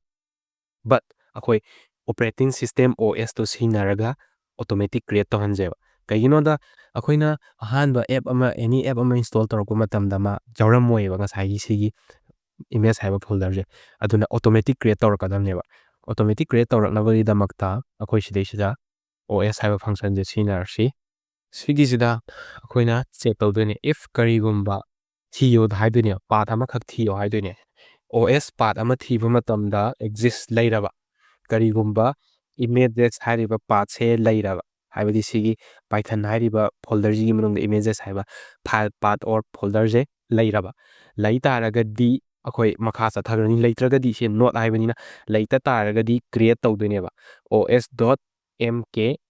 ꯕꯠ ꯑꯩꯈꯣꯏ ꯑꯣꯄꯔꯦꯇꯤꯡ ꯁꯤꯁꯇꯦꯝ OSꯇꯣ ꯁꯤꯖꯤꯟꯅꯔꯒ ꯑꯣꯇꯣꯃꯦꯇꯤꯛ ꯀ꯭रिꯌꯦꯠ ꯇꯧꯍꯟꯖꯦꯕ ꯀꯩꯒꯤꯅꯣꯗ ꯑꯩꯈꯣꯏꯅ ꯑꯍꯥꯟꯕ ꯑꯦꯞ ꯑꯃ ꯑꯦꯅꯤ ꯑꯦꯞ ꯑꯃ ꯏꯟꯁꯇꯣꯜ ꯇꯧꯔꯛꯄ ꯃꯇꯝꯗ ꯃꯥ ꯌꯥꯎꯔꯝꯃꯣꯏꯑꯕ ꯉꯁꯥꯏꯒꯤ ꯁꯤꯒꯤ ꯏꯃꯦꯖ ꯍꯥꯏꯕ ꯐꯣꯜꯗꯔꯁꯦ ꯑꯗꯨꯅ ꯑꯣꯇꯣꯃꯦꯇꯤꯛ ꯀ꯭रिꯌꯦꯠ ꯇꯧꯔꯛꯀꯗꯕꯅꯦꯕ ꯑꯣꯇꯣꯃꯦꯇꯤꯛ ꯀ꯭रिꯌꯦꯠ ꯇꯧꯔꯛꯅꯕꯒꯤꯗꯃꯛꯇ ꯑꯩꯈꯣꯏ ꯁꯤꯗꯩꯁꯤꯗ OS ꯍꯥꯏꯕ ꯐꯪꯁꯟꯁꯦ ꯁꯤꯖꯤꯟꯅꯔꯁꯤ ꯁꯤꯒꯤꯁꯤꯗ ꯑꯩꯈꯣꯏꯅ ꯆꯦꯛ ꯇꯧꯗꯣꯏꯅꯦ ꯏꯐ ꯀꯔꯤꯒꯨꯝꯕ ꯊꯤꯌꯣ ꯍꯥꯏꯗꯣꯏꯅꯦ ꯄꯥꯠ ꯑꯃꯈꯛ ꯊꯤꯌꯣ ꯍꯥꯏꯗꯣꯏꯅꯦ OS ꯄꯥꯠ ꯑꯃ ꯊꯤꯕ ꯃꯇꯝꯗ ꯑꯦꯛꯖꯤꯁ ꯂꯩꯔꯕ ꯀꯔꯤꯒꯨꯝꯕ ꯏꯃꯦꯖꯦꯁ ꯍꯥꯏꯔꯤꯕ ꯄꯥꯠꯁꯦ ꯂꯩꯔꯕ ꯍꯥꯏꯕꯗꯤ ꯁꯤꯒꯤ ꯄꯥꯏꯊꯟ ꯍꯥꯏꯔꯤꯕ ꯐꯣꯜꯗꯔꯁꯤꯒꯤ ꯃꯅꯨꯡꯗ ꯏꯃꯦꯖꯦꯁ ꯍꯥꯏꯕ ꯐꯥꯏꯜ ꯄꯥꯠ ꯑꯣꯔ ꯐꯣꯜꯗꯔꯁꯦ ꯂꯩꯔꯕ ꯂꯩ ꯇꯥꯔꯒꯗꯤ ꯑꯩꯈꯣꯏ ꯃꯈꯥ ꯆꯠꯊꯈ꯭ꯔꯅꯤ ꯂꯩꯇ꯭ꯔꯒꯗꯤ ꯁꯤ ꯅꯣꯠ ꯍꯥꯏꯕꯅꯤꯅ ꯂꯩꯇ ꯇꯥꯔꯒꯗꯤ ꯀ꯭रिꯌꯦꯠ ꯇꯧꯗꯣꯏꯅꯦꯕ os.mkdir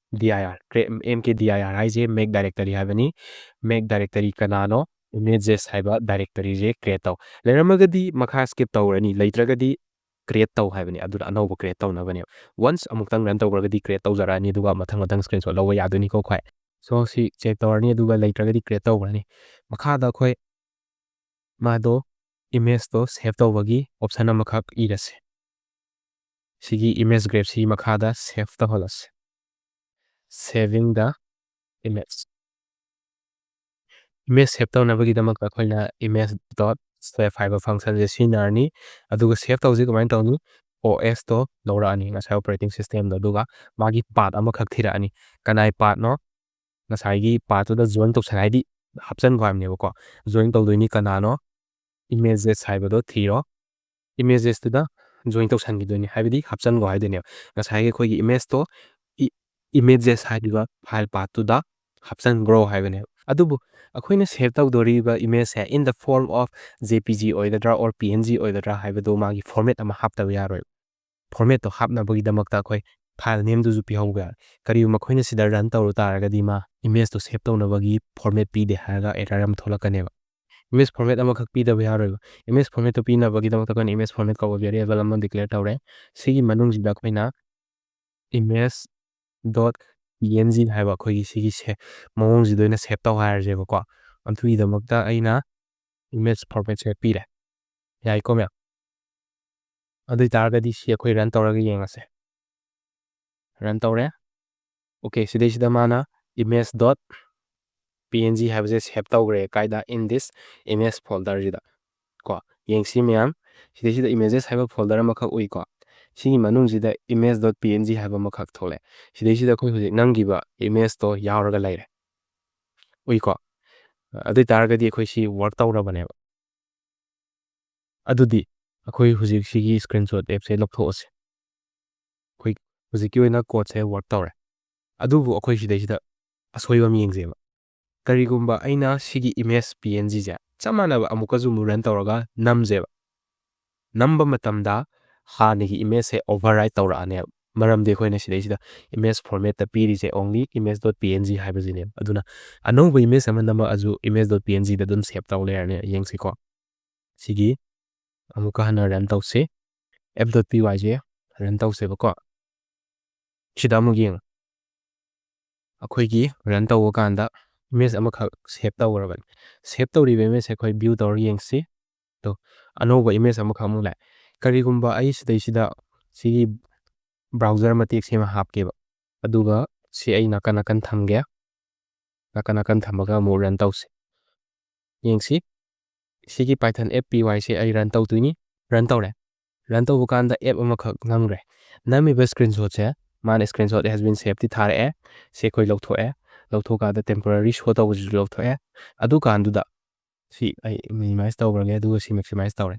mkdir ꯍꯥꯏꯁꯦ ꯃꯦꯛ ꯗꯥꯏꯔꯦꯛꯇꯔꯤ ꯍꯥꯏꯕꯅꯤ ꯃꯦꯛ ꯗꯥꯏꯔꯦꯛꯇꯔꯤ ꯀꯅꯥꯅꯣ ꯏꯃꯦꯖꯦꯁ ꯍꯥꯏꯕ ꯗꯥꯏꯔꯦꯛꯇꯔꯤꯁꯦ ꯀ꯭रिꯌꯦꯠ ꯇꯧ ꯂꯩꯔꯝꯃꯒꯗꯤ ꯃꯈꯥ ꯁ꯭ꯀꯤꯞ ꯇꯧꯔꯅꯤ ꯂꯩꯇ꯭ꯔꯒꯗꯤ ꯀ꯭रिꯌꯦꯠ ꯇꯧ ꯍꯥꯏꯕꯅꯤ ꯑꯗꯨꯅ ꯑꯅꯧꯕ ꯀ꯭रिꯌꯦꯠ ꯇꯧꯅꯕꯅꯦꯕ ꯋꯟꯁ ꯑꯃꯨꯛꯇꯪ ꯔꯟ ꯇꯧꯈ꯭ꯔꯒꯗꯤ ꯀ꯭रिꯌꯦꯠ ꯇꯧꯖꯔꯛꯑꯅꯤ ꯑꯗꯨꯒ ꯃꯊꯪ ꯃꯊꯪ ꯁ꯭ꯀ꯭ꯔꯤꯟꯁꯣꯠ ꯂꯧꯕ ꯌꯥꯗꯣꯏꯅꯤꯀꯣ ꯈ꯭ꯋꯥꯏ ꯁꯣ ꯁꯤ ꯆꯦꯛ ꯇꯧꯔꯅꯤ ꯑꯗꯨꯒ ꯂꯩꯇ꯭ꯔꯒꯗꯤ ꯀ꯭रिꯌꯦꯠ ꯇꯧꯈ꯭ꯔꯅꯤ ꯃꯈꯥꯗ ꯑꯩꯈꯣꯏ ꯃꯥꯗꯣ ꯏꯃꯦꯖꯇꯣ ꯁꯦꯞ ꯇꯧꯕꯒꯤ ꯑꯣꯞꯁꯟ ꯑꯃꯈꯛ ꯏꯔꯁꯦ ꯁꯤꯒꯤ ꯏꯃꯦꯖ ꯒ꯭ꯔꯦꯞꯁꯤ ꯃꯈꯥꯗ ꯁꯦꯞ ꯇꯧꯍꯜꯂꯁꯦ ꯁꯦꯚꯤꯡ ꯗ ꯏꯃꯦꯖ ꯏꯃꯦꯖ ꯁꯦꯞ ꯇꯧꯅꯕꯒꯤꯗꯃꯛꯇ ꯑꯩꯈꯣꯏꯅ ꯏꯃꯦꯖ ꯗꯣꯠ ꯁꯦꯞ ꯍꯥꯏꯕ ꯐꯪꯁꯟꯁꯦ ꯁꯤꯖꯤꯟꯅꯔꯅꯤ ꯑꯗꯨꯒ ꯁꯦꯞ ꯇꯧꯁꯤ ꯀꯃꯥꯏꯅ ꯇꯧꯅꯤ OSꯇꯣ ꯂꯧꯔꯛꯑꯅꯤ ꯉꯁꯥꯏ ꯑꯣꯄꯔꯦꯇꯤꯡ ꯁꯤꯁꯇꯦꯝꯗꯣ ꯑꯗꯨꯒ ꯃꯥꯒꯤ ꯄꯥꯠ ꯑꯃꯈꯛ ꯊꯤꯔꯛꯑꯅꯤ ꯀꯅꯥꯏ ꯄꯥꯠꯅꯣ ꯉꯁꯥꯏꯒꯤ ꯄꯥꯠꯇꯨꯗ ꯖꯣꯏꯟ ꯇꯧꯁꯟ ꯍꯥꯏꯗꯤ ꯍꯥꯞꯆꯟꯈꯣ ꯍꯥꯏꯕꯅꯦꯕꯀꯣ ꯖꯣꯏꯟ ꯇꯧꯗꯣꯏꯅꯤ ꯀꯅꯥꯅꯣ ꯏꯃꯦꯖꯦꯁ ꯍꯥꯏꯕꯗꯣ ꯊꯤꯔꯣ ꯏꯃꯦꯖꯦꯁꯇꯨꯗ ꯖꯣꯏꯟ ꯇꯧꯁꯟꯈꯤꯗꯣꯏꯅꯤ ꯍꯥꯏꯕꯗꯤ ꯍꯥꯞꯆꯟꯈꯣ ꯍꯥꯏꯗꯣꯏꯅꯦꯕ ꯉꯁꯥꯏꯒꯤ ꯑꯩꯈꯣꯏꯒꯤ ꯏꯃꯦꯖꯇꯣ ꯏꯃꯦꯖꯦꯁ ꯍꯥꯏꯔꯤꯕ ꯐꯥꯏꯜ ꯄꯥꯠꯇꯨꯗ ꯍꯥꯞꯆꯟꯈ꯭ꯔꯣ ꯍꯥꯏꯕꯅꯦꯕ ꯑꯗꯨꯕꯨ ꯑꯩꯈꯣꯏꯅ ꯁꯦꯞ ꯇꯧꯗꯣꯔꯤꯕ ꯏꯃꯦꯖꯁꯦ ꯏꯟ ꯗ ꯐꯣꯔꯝ ꯑꯣꯐ JPG ꯑꯣꯏꯒꯗ꯭ꯔꯥ ꯑꯣꯔ PNG ꯑꯣꯏꯒꯗ꯭ꯔꯥ ꯍꯥꯏꯕꯗꯣ ꯃꯥꯒꯤ ꯐꯣꯔꯃꯦꯠ ꯑꯃ ꯍꯥꯞꯇꯕ ꯌꯥꯔꯣꯏꯕ ꯐꯣꯔꯃꯦꯠꯇꯣ ꯍꯥꯞꯅꯕꯒꯤꯗꯃꯛꯇ ꯑꯩꯈꯣꯏ ꯐꯥꯏꯜ ꯅꯦꯝꯗꯨꯁꯨ ꯄꯤꯍꯧꯕ ꯌꯥꯔꯦ ꯀꯔꯤꯒꯨꯝꯕ ꯑꯩꯈꯣꯏꯅ ꯁꯤꯗ ꯔꯟ ꯇꯧꯔꯨ ꯇꯥꯔꯒꯗꯤ ꯃꯥ ꯏꯃꯦꯖꯇꯣ ꯁꯦꯞ ꯇꯧꯅꯕꯒꯤ ꯐꯣꯔꯃꯦꯠ ꯄꯤꯗꯦ ꯍꯥꯏꯔꯒ ꯑꯦꯔꯔ ꯑꯃ ꯊꯣꯛꯂꯛꯀꯅꯦꯕ ꯏꯃꯦꯖ ꯐꯣꯔꯃꯦꯠ ꯑꯃꯈꯛ ꯄꯤꯗꯕ ꯌꯥꯔꯣꯏꯕ ꯏꯃꯦꯖ ꯐꯣꯔꯃꯦꯠꯇꯣ ꯄꯤꯅꯕꯒꯤꯗꯃꯛꯇ ꯑꯩꯈꯣꯏꯅ ꯏꯃꯦꯖ ꯐꯣꯔꯃꯦꯠ ꯀꯧꯕ ꯚꯦꯔꯤꯑꯦꯕꯜ ꯑꯃ ꯗꯤꯀ꯭ꯂꯦꯌꯔ ꯇꯧꯔꯦ ꯁꯤꯒꯤ ꯃꯅꯨꯡꯁꯤꯗ ꯑꯩꯈꯣꯏꯅ ꯏꯃꯦꯖ ꯗꯣꯠ PNG ꯍꯥꯏꯕ ꯑꯩꯈꯣꯏꯒꯤ ꯁꯤꯒꯤ ꯃꯑꯣꯡꯁꯤꯗ ꯑꯣꯏꯅ ꯁꯦꯞ ꯇꯧ ꯍꯥꯏꯔꯁꯦꯕꯀꯣ ꯑꯗꯨꯒꯤꯗꯃꯛꯇ ꯑꯩꯅ ꯏꯃꯦꯖ ꯐꯣꯔꯃꯦꯠꯁꯦ ꯄꯤꯔꯦ ꯌꯥꯏꯀꯣ ꯃꯌꯥꯝ ꯑꯗꯨ ꯑꯣꯏꯇꯥꯔꯒꯗꯤ ꯁꯤ ꯑꯩꯈꯣꯏ ꯔꯟ ꯇꯧꯔꯒ ꯌꯦꯡꯉꯁꯦ ꯔꯟ ꯇꯧꯔꯦ ꯑꯣꯀꯦ ꯁꯤꯗꯩꯁꯤꯗ ꯃꯥꯅ ꯏꯃꯦꯖ ꯗꯣꯠ PNG ꯍꯥꯏꯕꯁꯦ ꯁꯦꯞ ꯇꯧꯈ꯭ꯔꯦ ꯀꯥꯏꯗ ꯏꯟ ꯗꯤꯁ ꯏꯃꯦꯖ ꯐꯣꯜꯗꯔꯁꯤꯗ ꯀꯣ ꯌꯦꯡꯁꯤ ꯃꯌꯥꯝ ꯁꯤꯗꯩꯁꯤꯗ ꯏꯃꯦꯖꯦꯁ ꯍꯥꯏꯕ ꯐꯣꯜꯗꯔ ꯑꯃꯈꯛ ꯎꯏꯀꯣ ꯁꯤꯒꯤ ꯃꯅꯨꯡꯁꯤꯗ ꯏꯃꯦꯖ ꯗꯣꯠ PNG ꯍꯥꯏꯕ ꯑꯃꯈꯛ ꯊꯣꯛꯂꯛꯑꯦ ꯁꯤꯗꯩꯁꯤꯗ ꯑꯩꯈꯣꯏ ꯍꯧꯖꯤꯛ ꯅꯝꯈꯤꯕ ꯏꯃꯦꯖꯇꯣ ꯌꯥꯎꯔꯒ ꯂꯩꯔꯦ ꯎꯏꯀꯣ ꯑꯗꯨ ꯑꯣꯏꯇꯥꯔꯒꯗꯤ ꯑꯩꯈꯣꯏ ꯁꯤ ꯋꯥꯔꯛ ꯇꯧꯔꯕꯅꯦꯕ ꯑꯗꯨꯗꯤ ꯑꯩꯈꯣꯏ ꯍꯧꯖꯤꯛ ꯁꯤꯒꯤ ꯁ꯭ꯀ꯭ꯔꯤꯟꯁꯣꯠ ꯑꯦꯞꯁꯦ ꯂꯧꯊꯣꯛꯑꯁꯦ ꯑꯩꯈꯣꯏ ꯍꯧꯖꯤꯛꯀꯤ ꯑꯣꯏꯅ ꯀꯣꯗꯁꯦ ꯋꯥꯔꯛ ꯇꯧꯔꯦ ꯑꯗꯨꯕꯨ ꯑꯩꯈꯣꯏ ꯁꯤꯗꯩꯁꯤꯗ ꯑꯁꯣꯏꯕ ꯑꯃ ꯌꯦꯡꯖꯦꯕ ꯀꯔꯤꯒꯨꯝꯕ ꯑꯩꯅ ꯁꯤꯒꯤ ꯏꯃꯦꯖ PNGꯁꯦ ꯆꯞ ꯃꯥꯟꯅꯕ ꯑꯃꯨꯛꯀꯁꯨ ꯑꯃꯨꯛ ꯔꯟ ꯇꯧꯔꯒ ꯅꯝꯖꯦꯕ ꯅꯝꯕ ꯃꯇꯝꯗ ꯍꯥꯟꯅꯒꯤ ꯏꯃꯦꯖꯁꯦ ꯑꯣꯚꯔꯔꯥꯏꯠ ꯇꯧꯔꯛꯑꯅꯦꯕ ꯃꯔꯝꯗꯤ ꯑꯩꯈꯣꯏꯅ ꯁꯤꯗꯩꯁꯤꯗ ꯏꯃꯦꯖ ꯐꯣꯔꯃꯦꯠꯇ ꯄꯤꯔꯤꯁꯦ ꯑꯣꯡꯂꯤ image.png ꯍꯥꯏꯕꯁꯤꯅꯦꯕ ꯑꯗꯨꯅ ꯑꯅꯧꯕ ꯏꯃꯦꯖ ꯑꯃ ꯅꯝꯃꯛꯑꯁꯨ image.pngꯗ ꯑꯗꯨꯝ ꯁꯦꯞ ꯇꯧ ꯂꯩꯔꯅꯤ ꯌꯦꯡꯁꯤꯀꯣ ꯁꯤꯒꯤ ꯑꯃꯨꯛꯀ ꯍꯟꯅ ꯔꯟ ꯇꯧꯁꯤ app.pyꯁꯦ ꯔꯟ ꯇꯧꯁꯦꯕꯀꯣ ꯁꯤꯗ ꯑꯃꯨꯛ ꯌꯦꯡꯉꯨ ꯑꯩꯈꯣꯏꯒꯤ ꯔꯟ ꯇꯧꯕ ꯀꯥꯟꯗ ꯏꯃꯦꯖ ꯑꯃꯈꯛ ꯁꯦꯞ ꯇꯧꯈ꯭ꯔꯕꯅꯤ ꯁꯦꯞ ꯇꯧꯔꯤꯕ ꯏꯃꯦꯖꯁꯦ ꯑꯩꯈꯣꯏ ꯚ꯭ꯌꯨ ꯇꯧꯔ ꯌꯦꯡꯁꯤ ꯑꯗꯣ ꯑꯅꯧꯕ ꯏꯃꯦꯖ ꯑꯃꯈꯛ ꯑꯃꯨꯛ ꯂꯥꯛꯑꯦ ꯀꯔꯤꯒꯨꯝꯕ ꯑꯩ ꯁꯤꯗꯩꯁꯤꯗ ꯁꯤꯒꯤ ꯕ꯭ꯔꯥꯎꯖꯔ ꯃꯇꯦꯛꯁꯤ ꯑꯃ ꯍꯥꯞꯀꯦꯕ ꯑꯗꯨꯒ ꯁꯤ ꯑꯩ ꯅꯥꯀꯟ ꯅꯥꯀꯟ ꯊꯝꯒꯦ ꯅꯥꯀꯟ ꯊꯝꯃꯒ ꯑꯃꯨꯛ ꯔꯟ ꯇꯧꯁꯤ ꯌꯦꯡꯁꯤ ꯁꯤꯒꯤ ꯄꯥꯏꯊꯟ ꯑꯦꯞ ꯄꯤ ꯋꯥꯏꯁꯦ ꯑꯩ ꯔꯟ ꯇꯧꯗꯣꯏꯅꯤ ꯔꯟ ꯇꯧꯔꯦ ꯔꯟ ꯇꯧꯕ ꯀꯥꯟꯗ ꯑꯦꯞ ꯑꯃꯈꯛ ꯅꯝꯈ꯭ꯔꯦ ꯅꯝꯃꯤꯕ ꯏꯁꯀ꯭ꯔꯤꯟꯁꯣꯠꯁꯦ ꯃꯥꯅ ꯏꯁꯀ꯭ꯔꯤꯟꯁꯣꯠ ꯍꯦꯁ ꯕꯤꯟ ꯁꯦꯞꯇꯤ ꯊꯥꯔꯛꯑꯦ ꯁꯤ ꯑꯩꯈꯣꯏ ꯂꯧꯊꯣꯛꯑꯦ ꯂꯧꯊꯣꯛꯀꯥꯟꯗ ꯇꯦꯝꯄꯔꯔꯤ ꯁꯣ ꯇꯧꯕꯁꯤꯁꯨ ꯂꯧꯊꯣꯛꯑꯦ ꯑꯗꯨꯀꯥꯟꯗꯨꯗ ꯁꯤ ꯑꯩ ꯃꯤꯅꯤꯃꯥꯏꯁ ꯇꯧꯈ꯭ꯔꯒꯦ ꯑꯗꯨꯒ ꯁꯤ ꯃꯦꯛꯁꯤꯃꯥꯏꯁ ꯇꯧꯔꯦ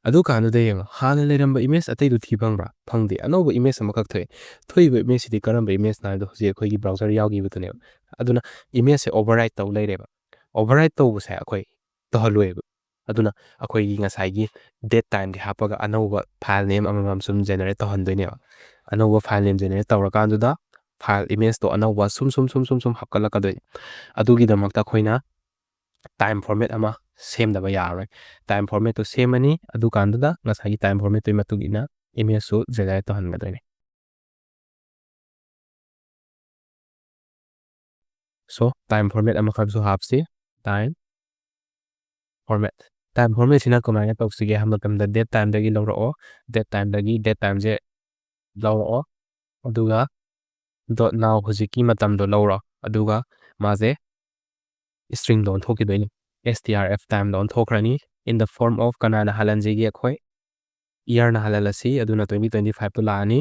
ꯑꯗꯨꯀꯥꯟꯗꯨꯗ ꯌꯦꯡꯉꯣ ꯍꯥꯟꯅ ꯂꯩꯔꯝꯕ ꯏꯃꯦꯖ ꯑꯇꯩꯗꯨ ꯊꯤ ꯐꯪꯕ꯭ꯔꯥ ꯐꯪꯗꯦ ꯑꯅꯧꯕ ꯏꯃꯦꯖ ꯑꯃꯈꯛ ꯊꯣꯛꯑꯦ ꯊꯣꯛꯏꯕ ꯏꯃꯦꯖꯁꯤꯗꯤ ꯀꯔꯝꯕ ꯏꯃꯦꯖꯅ ꯍꯥꯏꯕꯗꯣ ꯍꯧꯖꯤꯛ ꯑꯩꯈꯣꯏꯒꯤ ꯕ꯭ꯔꯥꯎꯖꯔ ꯌꯥꯎꯈꯤꯕꯗꯨꯅꯦꯕ ꯑꯗꯨꯅ ꯏꯃꯦꯖꯁꯦ ꯑꯣꯚꯔꯔꯥꯏꯠ ꯇꯧ ꯂꯩꯔꯦꯕ ꯑꯣꯚꯔꯔꯥꯏꯠ ꯇꯧꯕꯁꯦ ꯑꯩꯈꯣꯏ ꯇꯧꯍꯜꯂꯣꯏꯕ ꯑꯗꯨꯅ ꯑꯩꯈꯣꯏꯒꯤ ꯉꯁꯥꯏꯒꯤ ꯗꯦꯠ ꯇꯥꯏꯝꯗꯤ ꯍꯥꯞꯄꯒ ꯑꯅꯧꯕ ꯐꯥꯏꯜ ꯅꯦꯝ ꯑꯃꯃꯝ ꯁꯨꯝ ꯖꯦꯅꯦꯔꯦꯠ ꯇꯧꯍꯟꯗꯣꯏꯅꯦꯕ ꯑꯅꯧꯕ ꯐꯥꯏꯜ ꯅꯦꯝ ꯖꯦꯅꯦꯔꯦꯠ ꯇꯧꯔꯀꯥꯟꯗꯨꯗ ꯐꯥꯏꯜ ꯏꯃꯦꯖꯇꯣ ꯑꯅꯧꯕ ꯁꯨꯝ ꯍꯥꯞꯀꯠꯂꯛꯀꯗꯣꯏꯅꯤ ꯑꯗꯨꯒꯤꯗꯃꯛꯇ ꯑꯩꯈꯣꯏꯅ ꯇꯥꯏꯝ ꯐꯣꯔꯃꯦꯠ ꯑꯃ ꯁꯦꯝꯗꯕ ꯌꯥꯔꯔꯣꯏ ꯇꯥꯏꯝ ꯐꯣꯔꯃꯦꯠꯇꯨ ꯁꯦꯝꯃꯅꯤ ꯑꯗꯨꯀꯥꯟꯗꯨꯗ ꯉꯁꯥꯏꯒꯤ ꯇꯥꯏꯝ ꯐꯣꯔꯃꯦꯠꯇꯨꯒꯤ ꯃꯇꯨꯡ ꯏꯟꯅ ꯏꯃꯦꯖꯁꯨ ꯖꯦꯅꯦꯔꯦꯠ ꯇꯧꯍꯟꯒꯗꯣꯏꯅꯤ ꯁꯣ ꯇꯥꯏꯝ ꯐꯣꯔꯃꯦꯠ ꯑꯃꯈꯛꯁꯨ ꯍꯥꯞꯁꯤ ꯇꯥꯏꯝ ꯐꯣꯔꯃꯦꯠꯁꯤꯅ ꯀꯃꯥꯏꯅ ꯇꯧꯁꯤꯒꯦ ꯍꯥꯏꯕ ꯃꯇꯝꯗ ꯗꯦꯠ ꯇꯥꯏꯝꯗꯒꯤ ꯂꯧꯔꯛꯑꯣ ꯗꯦꯠ ꯇꯥꯏꯝꯁꯦ ꯂꯧꯔꯛꯑꯣ ꯑꯗꯨꯒ ꯗꯣꯠ ꯅꯥꯎ ꯍꯧꯖꯤꯛꯀꯤ ꯃꯇꯝꯗꯣ ꯂꯧꯔꯣ ꯑꯗꯨꯒ ꯃꯥꯁꯦ ꯏꯁꯇ꯭ꯔꯤꯡꯗ ꯑꯣꯟꯊꯣꯛꯈꯤꯗꯣꯏꯅꯤ strf ꯇꯥꯏꯝꯗ ꯑꯣꯟꯊꯣꯛꯈ꯭ꯔꯅꯤ ꯏꯟ ꯗ ꯐꯣꯔꯝ ꯑꯣꯐ ꯀꯅꯥꯅ ꯍꯜꯍꯟꯁꯤꯒꯦ ꯑꯩꯈꯣꯏ ꯏꯌꯔꯅ ꯍꯜꯍꯜꯂꯁꯤ ꯑꯗꯨꯅ 2025ꯇꯣ ꯂꯥꯛꯑꯅꯤ